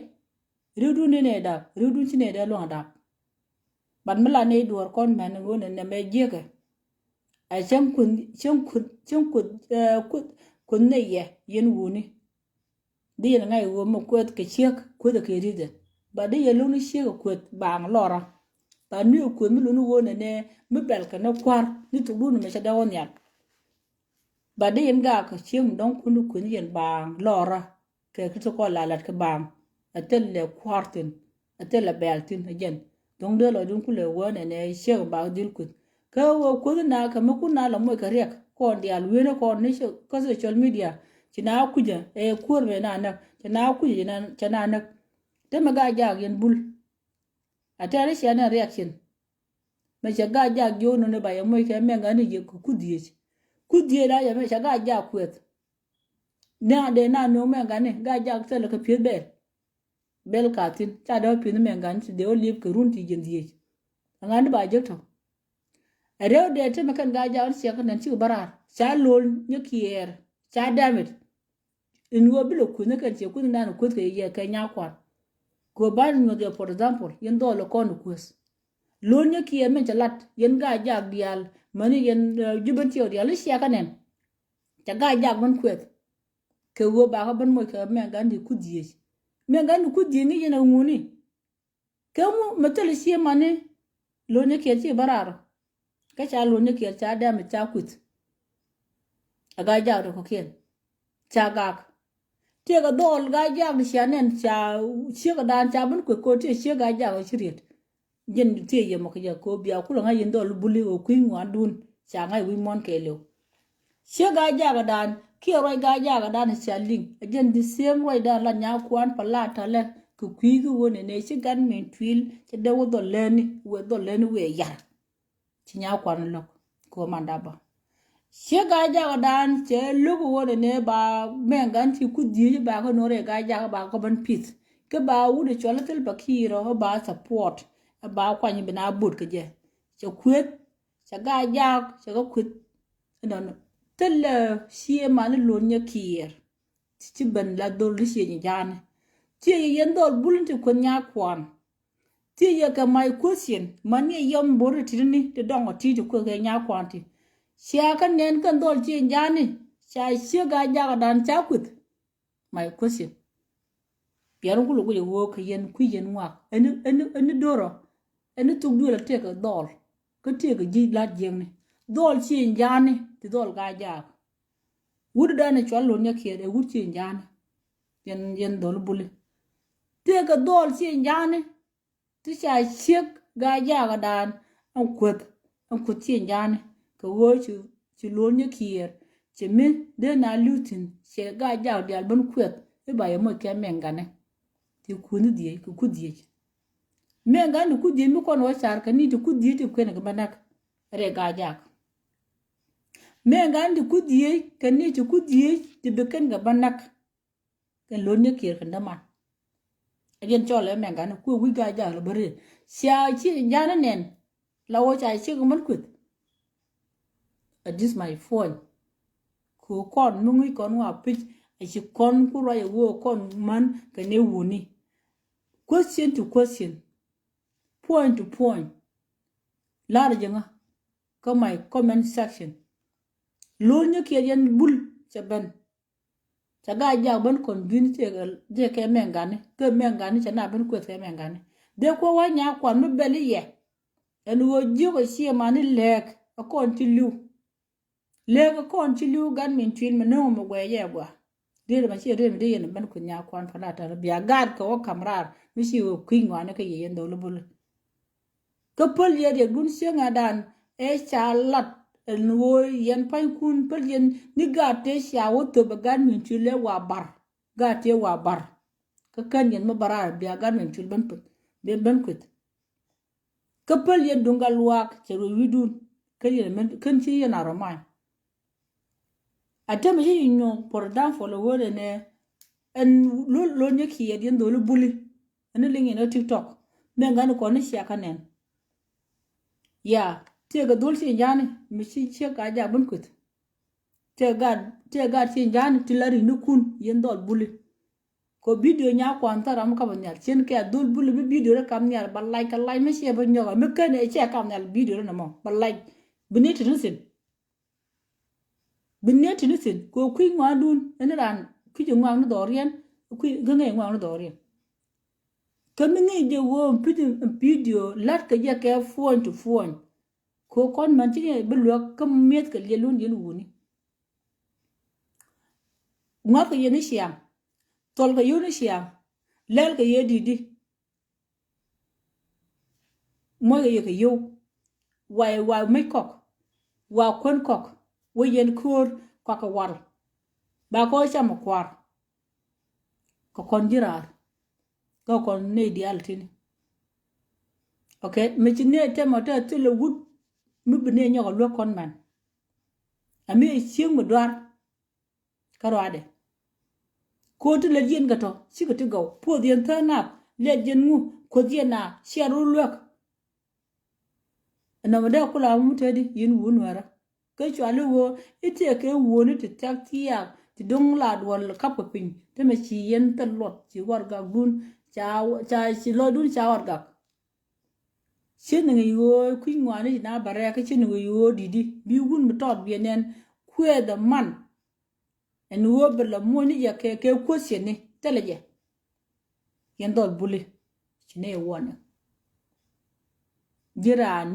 rudu ne dap rudu chi ne da lo dap ban mala ne duor kon men ngone ne me jeke a kun ne ye yen wuni di yen ngai wo mo kwet ke chek ko de ke ride ba de ye lu ni chek kwet bang lora ba ni ko mi lu ni wone ne mi bel ka na kwar ni to bu ni me da won ya ba de yen ga ka chem don kunu kun yen bang lora ke to ko la ke bang atel le kwartin atel la beltin again don de lo dun kule wone ne chek ba dil kut ka wo ko na ka mo kuna la mo ka rek ko ndi al wene ko ni ko social media china kuja e kur me na china kuja na chana na te ma ga ja yen bul atare shi na reaction me cha ga ja yo no ne ba ya mo ke me ga ni je kudie da ya me cha ga ja kwet na de na no me ga ne ga ja te le ka pie bel ka tin cha do pie me ga ni de o lip ke run ti jen die ngan ba je to rew de te me kan ga ja on sia kan ci barar cha lol nye kier cha damit in wo bilo ku ne kan ce ku na no ku ke ye ka nya kwa ko ban no de for example yen do lo kon kwes lol nye kier men chalat yen ga ja dial mani yen juban ti odial sia kanen cha ga ja ban kwet ke wo ba ka ban mo ka me ga ndi ku die me ga ndi ku die ni yen nguni ke mu metal sia mani lol nye kier ci barar ka cha lol nye kier cha da me cha kut aga ja do ko ken cha ga te ga dol ga ja ni shanen cha che ga dan cha ban ko te che ga ja ga chirit jen te ye mo ka ko bia ku nga yen dol buli o kuin wa dun cha ngai wi mon ke lo che ga ja ga dan ki roi ga ja ga dan cha ling jen di sem roi dan la nya kwan pala ta le ku kwi ku woni ne che gan men twil che de wo do leni we ya chi nya kwan lo ko manda ba she ga ja dan che lugo wona ne ba mengan ti ku di ba ko nore ga ja ba ko ban pit ke ba wude chola tel bakiro ba support ba kwa ni bina bud ke je che kwet che ga ja che ga kwet non tel sie man lo nya kier ti ben la dol sie ni jane ti yen dol bulun ti ko nya kwan ti ye ka my question man ye yom bor ti ni te dongo ti ko ke nya kwan ti sia kan nen kan dol ti jane cha sie ga ja dan cha kwet my question pian ku lu ku wo ke yen ku yen wa en doro en tu du la te ka dol ko te ka ji la jeng ni dol ti jane ti dol ga ja wud da ne chwal lo nya kier e wud ti jane yen dol buli te ka dol ti jane ti cha siek ga ja ga dan an kwet ti jane ka wo ci lo nya kier ci min de na lutin che ga ja dial ban kwet e ba ye mo ke mengane ti kunu die ku die mengane ku die mi kon wo char ka ni ti ku die ti kwene ga banak re ga ja mengane ku die ka ni ti ku die ti beken ga banak kan lo nya kier kan da man ajen chole mengane ku wi ga ja lo bare sia chi jana nen la wo cha chi ko man kwet this my phone ku kon nungi kon wa pich e chi kon ku ra wo kon man ka ne wuni question to question point to point la jenga ko my comment section lo nyu ke yen bul chaban chaga ja ban kon bin te je ke mengane chana ban ko te mengane de ko wa nya kwa no beli ye en wo ji ko sie mani lek akon ti lu lek akon ti lu gan min twin me no mo gwe ye gwa de ma chi de me de yen ban ko nya kwan fala ta biya gad ko kamrar mi si wo kwingwa ne ke yen do lo bul ko pol ye de gun sie ngadan e chalat en wo yen pan kun pol yen ni gate sha wo to ba gan min twin le wa bar gate wa bar ka kan yen ma barar biya gan min twin ban put be ban kwet kapal ye dungal wak chero widun kanye men kan chi yana romai atem yi nyo por dan follow wole ne en lo nye ki ye den do lo buli en lingi no tiktok men gan ko ne sha kanen ya te ga dul si jani mi chi che ka ja bun kut te ga ti jani tilari no kun yen dol buli ko video nya ko antara am ka banyal chen ke dul buli bi video re kam nyal balai ka lai me she ba nyoga me ken e che kam nyal video re no mo balai bineti nusin ko kwing wa dun en ran ku je ngwa no dorien ku gange ngwa no dorien kami ngi je wo video lat ka je ke phone to phone ko kon man ti be lo kam met ka le lun yen wuni ngwa ka yen shiam tol ka yuni shiam lel ka ye didi mo ye ka yo wa me kok wa kon kok wo yen kur kwa ka war ba ko cham kwar ko kon jirar ko kon ne dial tin okay me chine te mo te le wut mi bne nyo lo kon man ami chieng mo dwar karo ade ko to le yen gato si ko to go po dien ta na le yen ngu ko dien na sharu lok na mo da kula mu te di yin wun wara ke chwalu wo ite ke wo ni te tak tiya ti dong la dwal kap pin te me chi yen ta lot chi war ga gun cha chi lo dun cha war ga chen ngi yo kwin wa ni na bare ka chen ngi yo didi bi gun mi tot bi nen kwe the man en wo bela mo ni ya ke question ni teleje yen dol buli chine wona jiran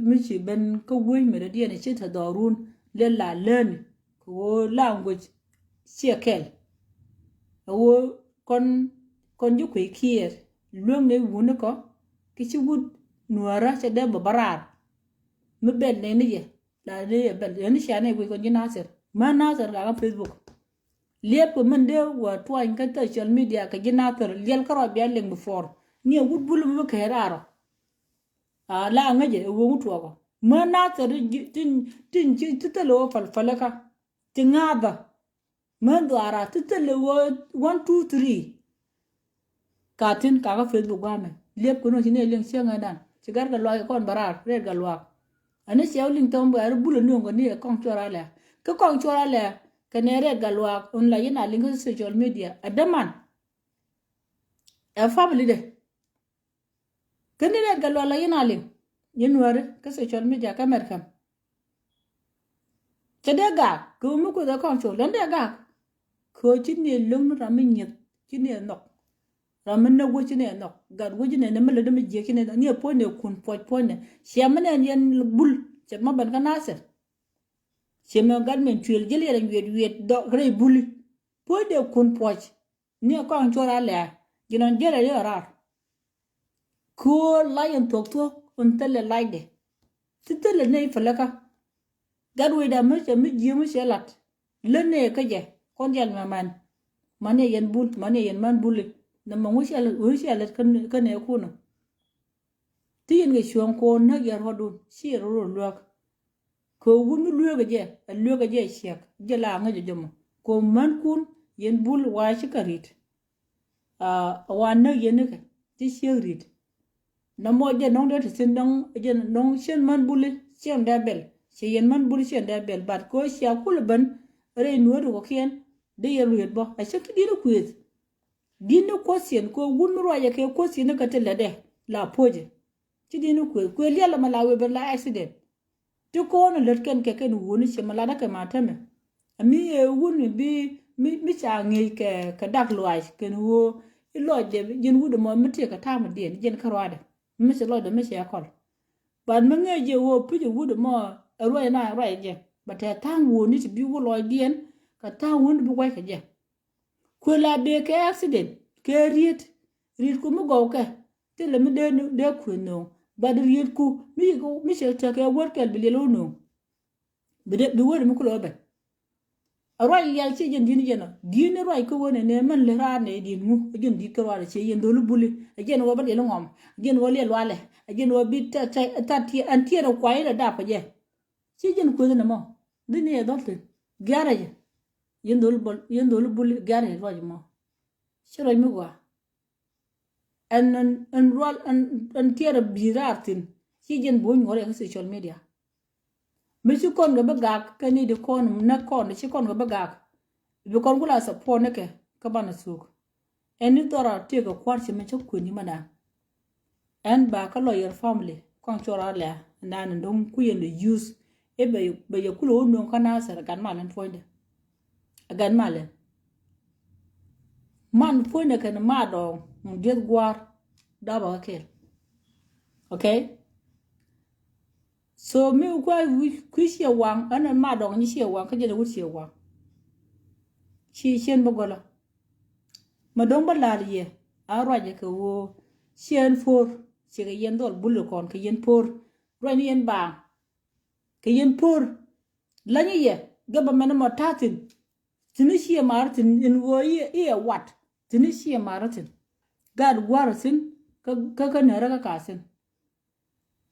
miti ben ko woy me de ne chita dorun le la learn ko language circle wo kon ju kwe kier luong ne wune ko kichi wud nuara che de barar me ben ne ye la ne ben ne sha ne ko jinaser ma naser ga facebook lep men de wa twain ka social media ka jinaser lel karo bi leng before ni wud bulu me keraro la ngaje wo mutu ko mana tar tin titalo falfalaka tingada man dwara titalo 1 2 3 katin kaga Facebook game lep kono tine leng sianga dan cigar ga lwa kon barar red ga lwa ane siaw ling tom ba bulo nongo ni kon chora le ka kon chora le kane red ga lwa on la yina ling social media adaman a family de kane red ga lwa la yina ling yinware ka social media ka merkam tedega ko mu ko da kon chora ndega ko chine lum raminyet chine nok ramen na wo chine nok gad wo chine ne mele de me je chine ni po ne kun po ne siamane yen bul che ma ban kana se siamane gad men tuel jeli ren wet do gre buli po de kun po ni ko an chora le ginon jere yo rar ko lion tok on tele laide titele ne falaka gad we da me je mu selat le ne ka je kon jel man mane yen bul mane yen man buli na mangushia kan ne kuno tin ge shon ko na yar hodun shi ro luak ko wunu luga je shek je la nga je jomo ko man kun yen bul wa shi karit wa na yen ka ti shirit na mo je non de tin dong je non shen man bul shen da bel she yen man bul shen da bel bat ko sha kul ban re no ro ken de yeru yet bo a shek di ro kwet dinu kosien ko wunro ya ke kosien ka tele de la poje ti dinu ko liala malawe be la accident ti ko no letken ke ken woni che malada ke matame ami e wuni bi mi cha ngi ke dak loaj ken wo ilode jin wudo mo mite ka tama den jen karwade mi se lode mi se akol ban mange je wo puje wudo mo roi na roi je bata tang woni ti bi wo loy den ka ta woni bi kwai ke je ko la be ke accident ke riet ko mu go ke te le mi de ku no ba de riet ku mi se ta ke wor ke bi lo no bi wor mi ku lo be aroi yal ci jen din jena din roi ko wona ne man le ra ne din mu jen di ko wala ci yen do lu buli jen wo ba de lo ngom jen wo le wale jen wo bi ta ti an ti ro kwai da pa je ci jen ko na mo din ne dolte garage yen do lu buli garage roi mo shiro mi gwa an rol an tiara birartin ci jen bo ngore ko social media mi ci kon ga bagak kani de kon na kon ci kon ga bagak bi kon kula sa po ne ke ka bana suk eni dora te ga kwar ci mi ci ko ni mana en ba ka lawyer family kon chora la nan ndom ku yen use e be ya kulo no kana sa gan malan foinde gan malan man foinde kan ma do mu det gwar da ba kel okay so mi kwa kuishia wang ana ma dong ni shia wang ka je wut shia wang chi shen bogola ma dong ba la ye a ro je ko wo shen for che ga yen dol bulu kon ka yen por ro ni yen ba ka yen por la ni ye ga ba mena mo tatin tini shia martin in wo ye wat tini shia martin gad gwaratin ka na ra ka kasin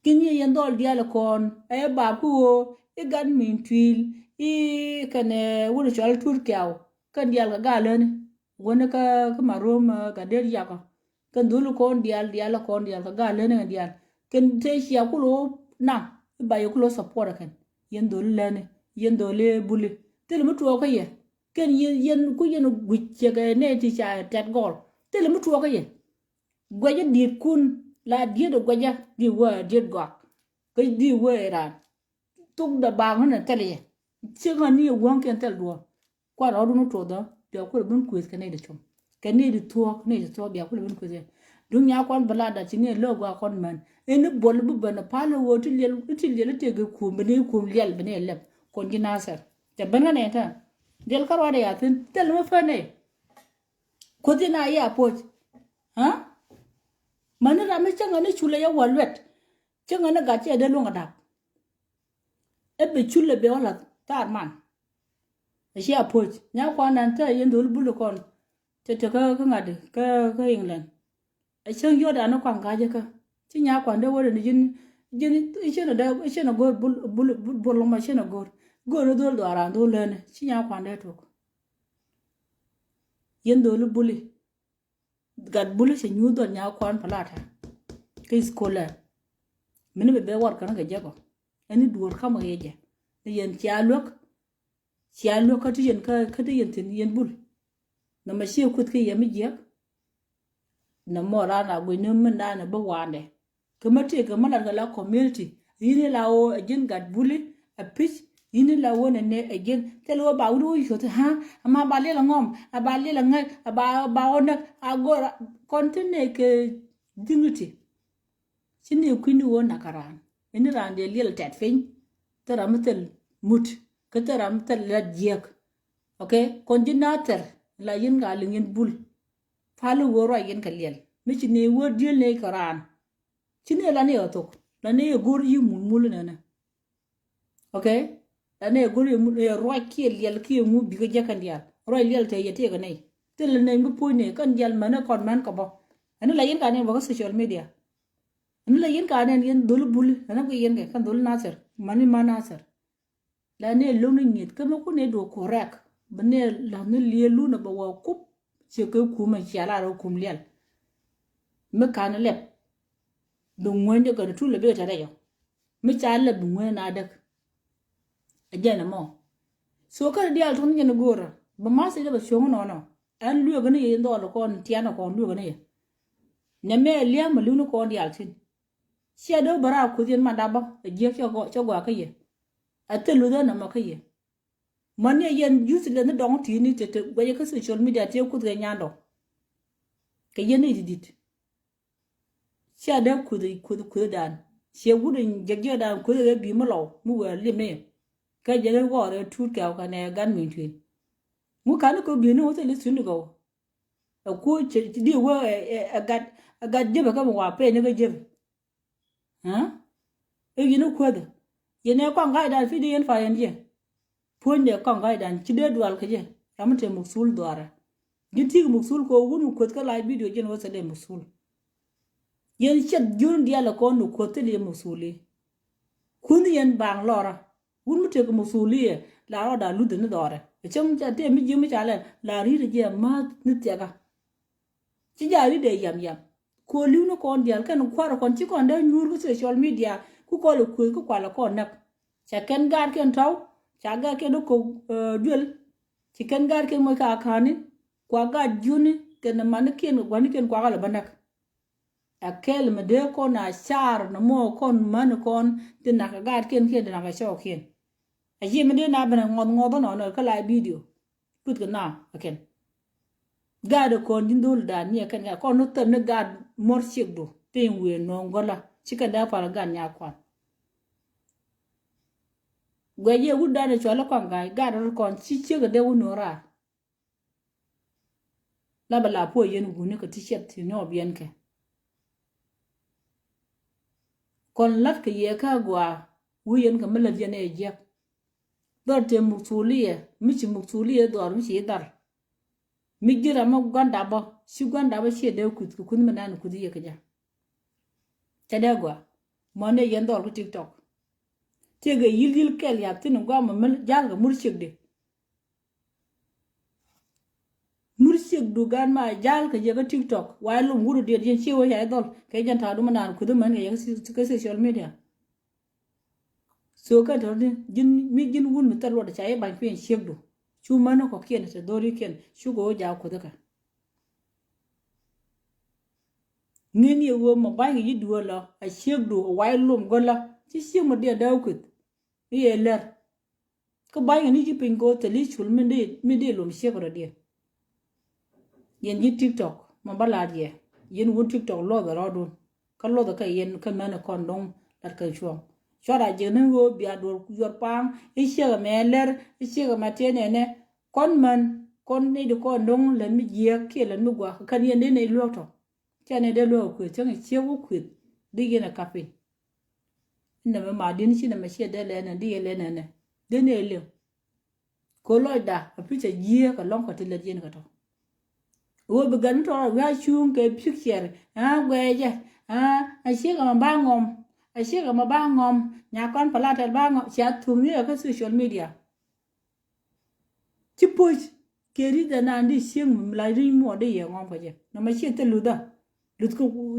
kinye yendol diala kon e ba ku e gan min twil e kane wuro chal turkiaw kan dial ga galen wona ka marom ga der yaka kan dulu kon dial kon dial ga galen dial ken te shia ku lo na ba yo ku lo support kan yendol lene yendole buli tel mutu ko ye ken yen ku yen gucce ga ne ti cha tet gol tel mutu ko ye gwaje dit kun la dia do gwaja di wa dia gak ke di wa era tuk da bang na tele che ga ni won ken tel do kwa ro no to do de ko bun quiz ke ne de chom ke ne de to bi ko bun quiz dunya kon bala da ci ne lo gwa kon man en bol bu bana palo wo ti lel te ga ku bene ku lel bene leb kon ji nasar te bana ne ta del karwa de ya tin tel ma fa ne ko dina ya poch ha manira me changa ne chule ya walwet changa na gachi de lunga da ebe chule be wala tar man shi approach nya kwa nan ta yen dul bulu kon te ka ngade ka England a chang yo da na kwa ga je ka ti nya kwa de wore ni jin jeni ishena gor bul ma shena gor no dol do aran do len chinya kwande to yen do lu buli gad buli se nyu do nya kwan palata ke skola mini be war kan ga jago ani dur kama yeje yen chialok ka tiyen ka tiyen tin yen bul na ma shi kut ke yemi je na mora na go ni mun na ba wande kuma te ga malar ga la community yini lawo agin gad buli a pitch yini lawo ne again telo ba wulu yo ta ha ama ba le la ngom ba le la ngai ba ona agora continue ke dignity chini kwini wona karan eni rande lel tet fin tara mutel mut ka tara mutel la jek okay coordinator la yin ga lingin bul falu woro yin ka lel mi chini wo dil ne karan chini la ne otok la ne gor yi mul na okay la ne gor yi roi ki lel ki mu bi ga jakan dia roi lel te yete ga nei tel ne ngu po ne kan jal mana kon man ko bo ani la yin ka ne bo social media ani la yin ka ne yin dul bul ana ko yin kan dul nasir mani manasir la ne lu ni ngit ka ko ne do correct bane la ne lielu na ba wa kup ce ko kuma shala ro kum lel me kan lep du ngwen de ko tu le be ta da yo me cha le du ngwen na dak ajena mo so ka dial tun ne gora ba ma se ba shong no no an lu ga ne yin do lo kon tiana kon lu ga ne me liam lu no kon dial tin sia do bara ku din ma da ba je cho gwa ka ye atelu da na ma ka ye man ye yen use le ne dong ti ni te gwa ye ka social media te ku ga nyando ka ye ne didit sia da ku dan sia gudun jagge da ku ga bi mu lo mu wa lim ne ka je ne go re tu ka ne gan min twin mu kan ko bi ne o te le sunu go ku che di wo agad je ba ka wa pe ne ga je ha e yinu kwada yene kon ga dan fi di yen fa yen je ponde kon ga dan ci de dual ke je amte musul doara giti musul ko wonu kwat ka live video je no sa de musul yen chet jun dia la ko no ko te le musuli kun yen bang lora wun mute ko musuli la ro da lu de ne dore e chum ja te mi ji mi cha le la ri je ma ni te ga ci ja ri de yam ko liu no kon dial kan kwaro kon ci kon da nyur ko social media ku ko lo ku kwala kon nak cha ken gar ken taw cha ga ke do ko duel ci ken gar ken mo ka kani kwa ga juni ken man ken gwani ken kwa ga banak akel me de ko na char na mo kon man kon tin na ga gar ken na ga show ken a ji me de na bana ngod no ka la video put ga na aken gado kon dindul da ni kan ga kon no tan gad mor chegdo penwe no ngola chika da para gan nya kwa gwaye wuda ne chola kon ga gado kon chi chega de wonora la bala po yen gune ko t-shirt no bien ke kon lat ke ye ka gwa wuyen ka mala jene je dor te muksuliye michi muksuliye dor michi dar mi gira ma gwanda ba shi gwanda ba shi da ku kun mana ku diye kaja ta da gwa mo ne yendo ku TikTok te ga yil kel ya tin gwa ma mal jal ga murshik de murshik du gan ma jal ka je ga TikTok wa lu nguru de je shi wa ya dol kai jan ta du mana ku du man ga ga social media so ka to jin mi jin wun mi tarwa da chai ban pen shek du chu mana ko kien se dori ken chu go ja ko daka ngin ye wo mo bangi yi duo la a shek du wai lum gola ci shi mo de daw kut ye ler ko bangi ni ji pingo te li chul mi de lum shek ro de yen yi TikTok mo bala je yen wo TikTok lo da ro dun ka lo da ka yen ka mana kon dong lat ka chuo chora je ne wo bia do yor pang e shega me ler e shega ma tene ne kon ni de kon dong len mi je ke len mi gwa kan yen ne lo to tene de lo ku chen che wo ku de ye na kape ne ma din shi na ma she de le ne de le ne de ne le ko lo da a pi che je ka long ko te le yen ka to wo be gan to wa chung ke picture a gwe je a shega ma ba ngom a shi ga ma ba ngom nya kon pala tel ba ngom cha thum ni ka social media chi puch keri da na ndi sieng mum la ri mo de ye ngom ka je na ma shi te lu da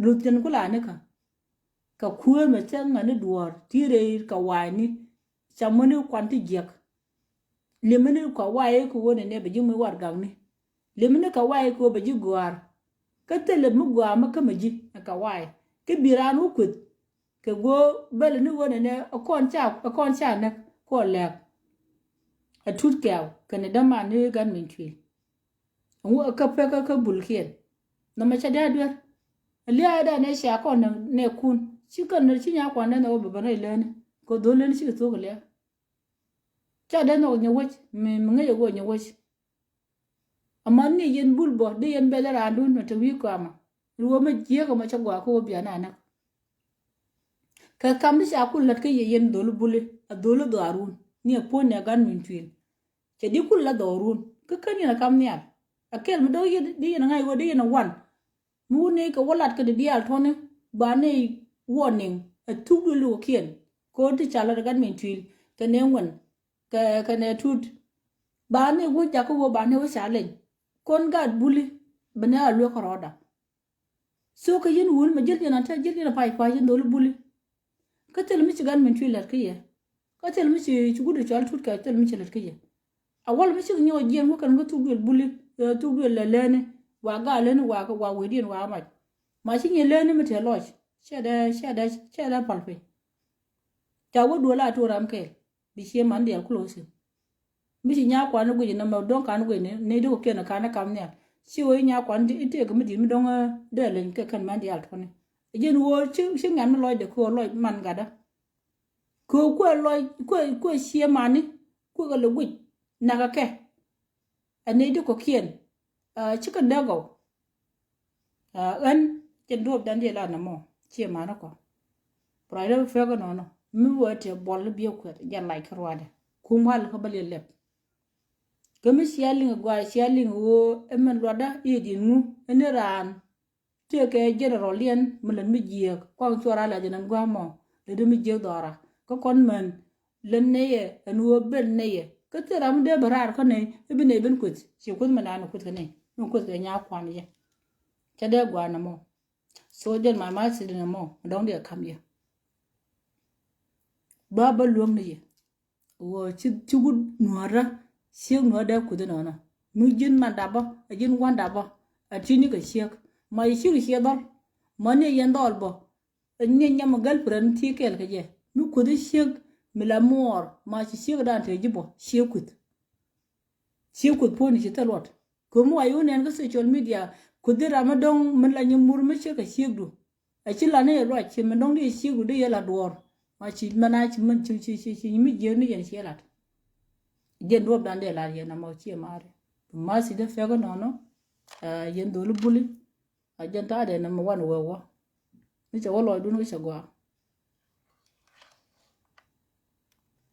lu jen ko la ne ka kuwe ma chen nga ni duor tire ka wani chamone kwanti jek lemene ka waye ko wona ne be jimu war gang ni lemene ka waye ko be ji gwar ka tele mu gwa ma ka maji ka waye ke biranu kut ke go bele ni wona ne akon cha ne ko le a tut kaw kana da ma ne gan min twi wo ka pe ka bulkien na ma cha da dur aliya da ne sha ko ne kun shi kan ne shi nya kwa ne no be bana ile ne ko dole ne shi to ko le cha da no nya wo me nge go nya wo amma ni yen bulbo de yen bele randu no to wi ko ama ruwa ma je ko ma cha gwa ko bi ana na ka kam sha kullat ke yen dole bule a dole do arun ni po ne gan min twin ke di kulla do run ka kan na kam ni akel mi do di na ngai wo di na wan mu ne ka walat ka di al tone ba ne warning a tugu lu kien ko ti chala gan min twin ka ne wan ka ne tut ba ne wo ja ko wo ba ne wo sha len kon gad buli bana alu ko roda so ka yin wul ma jil na ta jil na pai pa yin dole buli ka tel mi gan min twin lar ka ye ka tel mi ci gudu chal tut ka tel mi ci lar ka ye awal mi ci nyo jen wo kan ga tugu buli tugu le lene wa ga lene wa wedin wa ma ci ni lene mi te loj sheda palpe ta wo do la to ram ke bi she man de close mi ci nya kwa no gu na ma don kan gu ne do ke na kana kam ne ci wo nya kwa ndi ite ga mi di mi don de len ke kan man de al tone jen wo ci ngam loj de ko loj man ga da ko loj ko she mani ko ga le gu na ga ke ane di ko kien chicken dago an jen do dan de la na mo che ma na ko pride fe go no mi wo te bol bi ko ja like rwade kum hal ko bale lep kemi sialing gwa sialing wo emen loda idin mu ene ran te ke general lien mulen mi je ko chora la jenan gwa mo le de mi je dora ko kon men len ne ye en wo bel ne ye ka tera mu de barar ko ne ibine ben kut ci kut mana no kut ne no kut nya kwa mi ca de gwa na mo so den ma ma si na mo don de kam ye baba luom ne ye wo ci gud nuara siek no de kut no na mu jin ma da ba jin wan da ba a tini ka siek ma yi shi dol ma ne yen dol bo ne nya ma gal pran ti kel ka je mu kut siek mi la mor ma ci siek da te jibo siekut po ni ta lot ko mu ayu ne ga social media ku dira ma dong min la nyumur mi ka siekdu a ci la ne ro ci mi dong di siegu de yela dor ma ci mana ci min ci mi je ni yen shelat je do dan de la ye na mo ci mare ma si de fe go no yen do lu buli a jenta de na mo wan wo ni ce wolo du no ce gwa